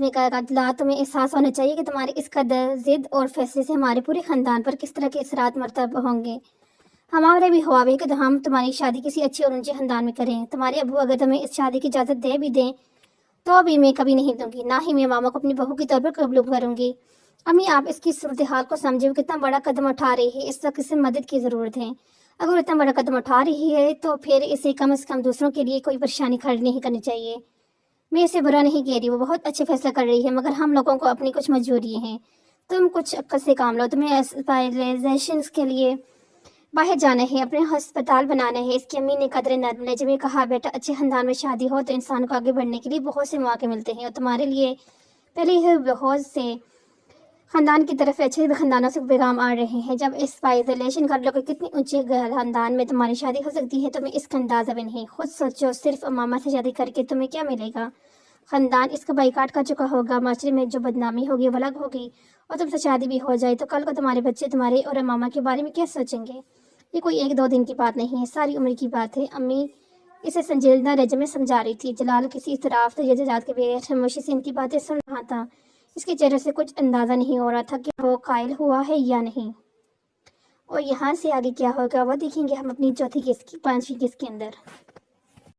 کہا، جلال تمہیں احساس ہونا چاہیے کہ تمہاری اس قدر ضد اور فیصلے سے ہمارے پورے خاندان پر کس طرح کے اثرات مرتب ہوں گے۔ ہمارے بھی خواب ہے کہ ہم تمہاری شادی کسی اچھے اور اونچے خاندان میں کریں۔ تمہارے ابو اگر تمہیں اس شادی کی اجازت دے بھی دیں تو بھی میں کبھی نہیں دوں گی، نہ ہی میں ماما کو اپنی بہو کے طور پر قبول کروں گی۔ امی آپ اس کی صورتحال کو سمجھے، وہ کتنا بڑا قدم اٹھا رہی ہے، اس وقت اسے مدد کی ضرورت ہے۔ اگر اتنا بڑا قدم اٹھا رہی ہے تو پھر اسے کم از کم دوسروں کے لیے کوئی پریشانی کھڑی نہیں کرنی چاہیے۔ میں اسے برا نہیں کہہ رہی، وہ بہت اچھے فیصلہ کر رہی ہے، مگر ہم لوگوں کو اپنی کچھ مجبوری ہیں۔ تم کچھ عقل سے کام لو، تمہیں اسپیشلائزیشنز کے لیے باہر جانا ہے، اپنے ہسپتال بنانا ہے۔ اس کی امی نے قدرے نرم لہجے میں کہا، بیٹا اچھے خاندان میں شادی ہو تو انسان کو آگے بڑھنے کے لیے بہت سے مواقع ملتے ہیں، اور تمہارے لیے پہلے ہی بہت سے خاندان کی طرف اچھے خاندانوں سے پیغام آ رہے ہیں۔ جب اسپیشلائزیشن کر لو کہ کتنی اونچے خاندان میں تمہاری شادی ہو سکتی ہے، تمہیں اس کا اندازہ بھی نہیں۔ خود سوچو، صرف امامہ سے شادی کر کے تمہیں کیا ملے گا؟ خاندان اس کا بائیکاٹ کر چکا ہوگا، معاشرے میں جو بدنامی ہوگی وہ الگ ہوگی، اور تم سے شادی بھی ہو جائے تو کل کو تمہارے بچے تمہارے اور امامہ کے بارے میں کیا سوچیں گے؟ یہ کوئی ایک دو دن کی بات نہیں ہے، ساری عمر کی بات ہے۔ امی اسے سنجیدہ لہجے میں سمجھا رہی تھی۔ جلال کسی اضطراب سے جذبات کے بغیر خاموشی سے ان کی باتیں سن رہا تھا۔ اس کے چہرے سے کچھ اندازہ نہیں ہو رہا تھا کہ وہ قائل ہوا ہے یا نہیں، اور یہاں سے آگے کیا ہوگا وہ دیکھیں گے ہم اپنی چوتھی قسط کی 5ویں قسط کے اندر۔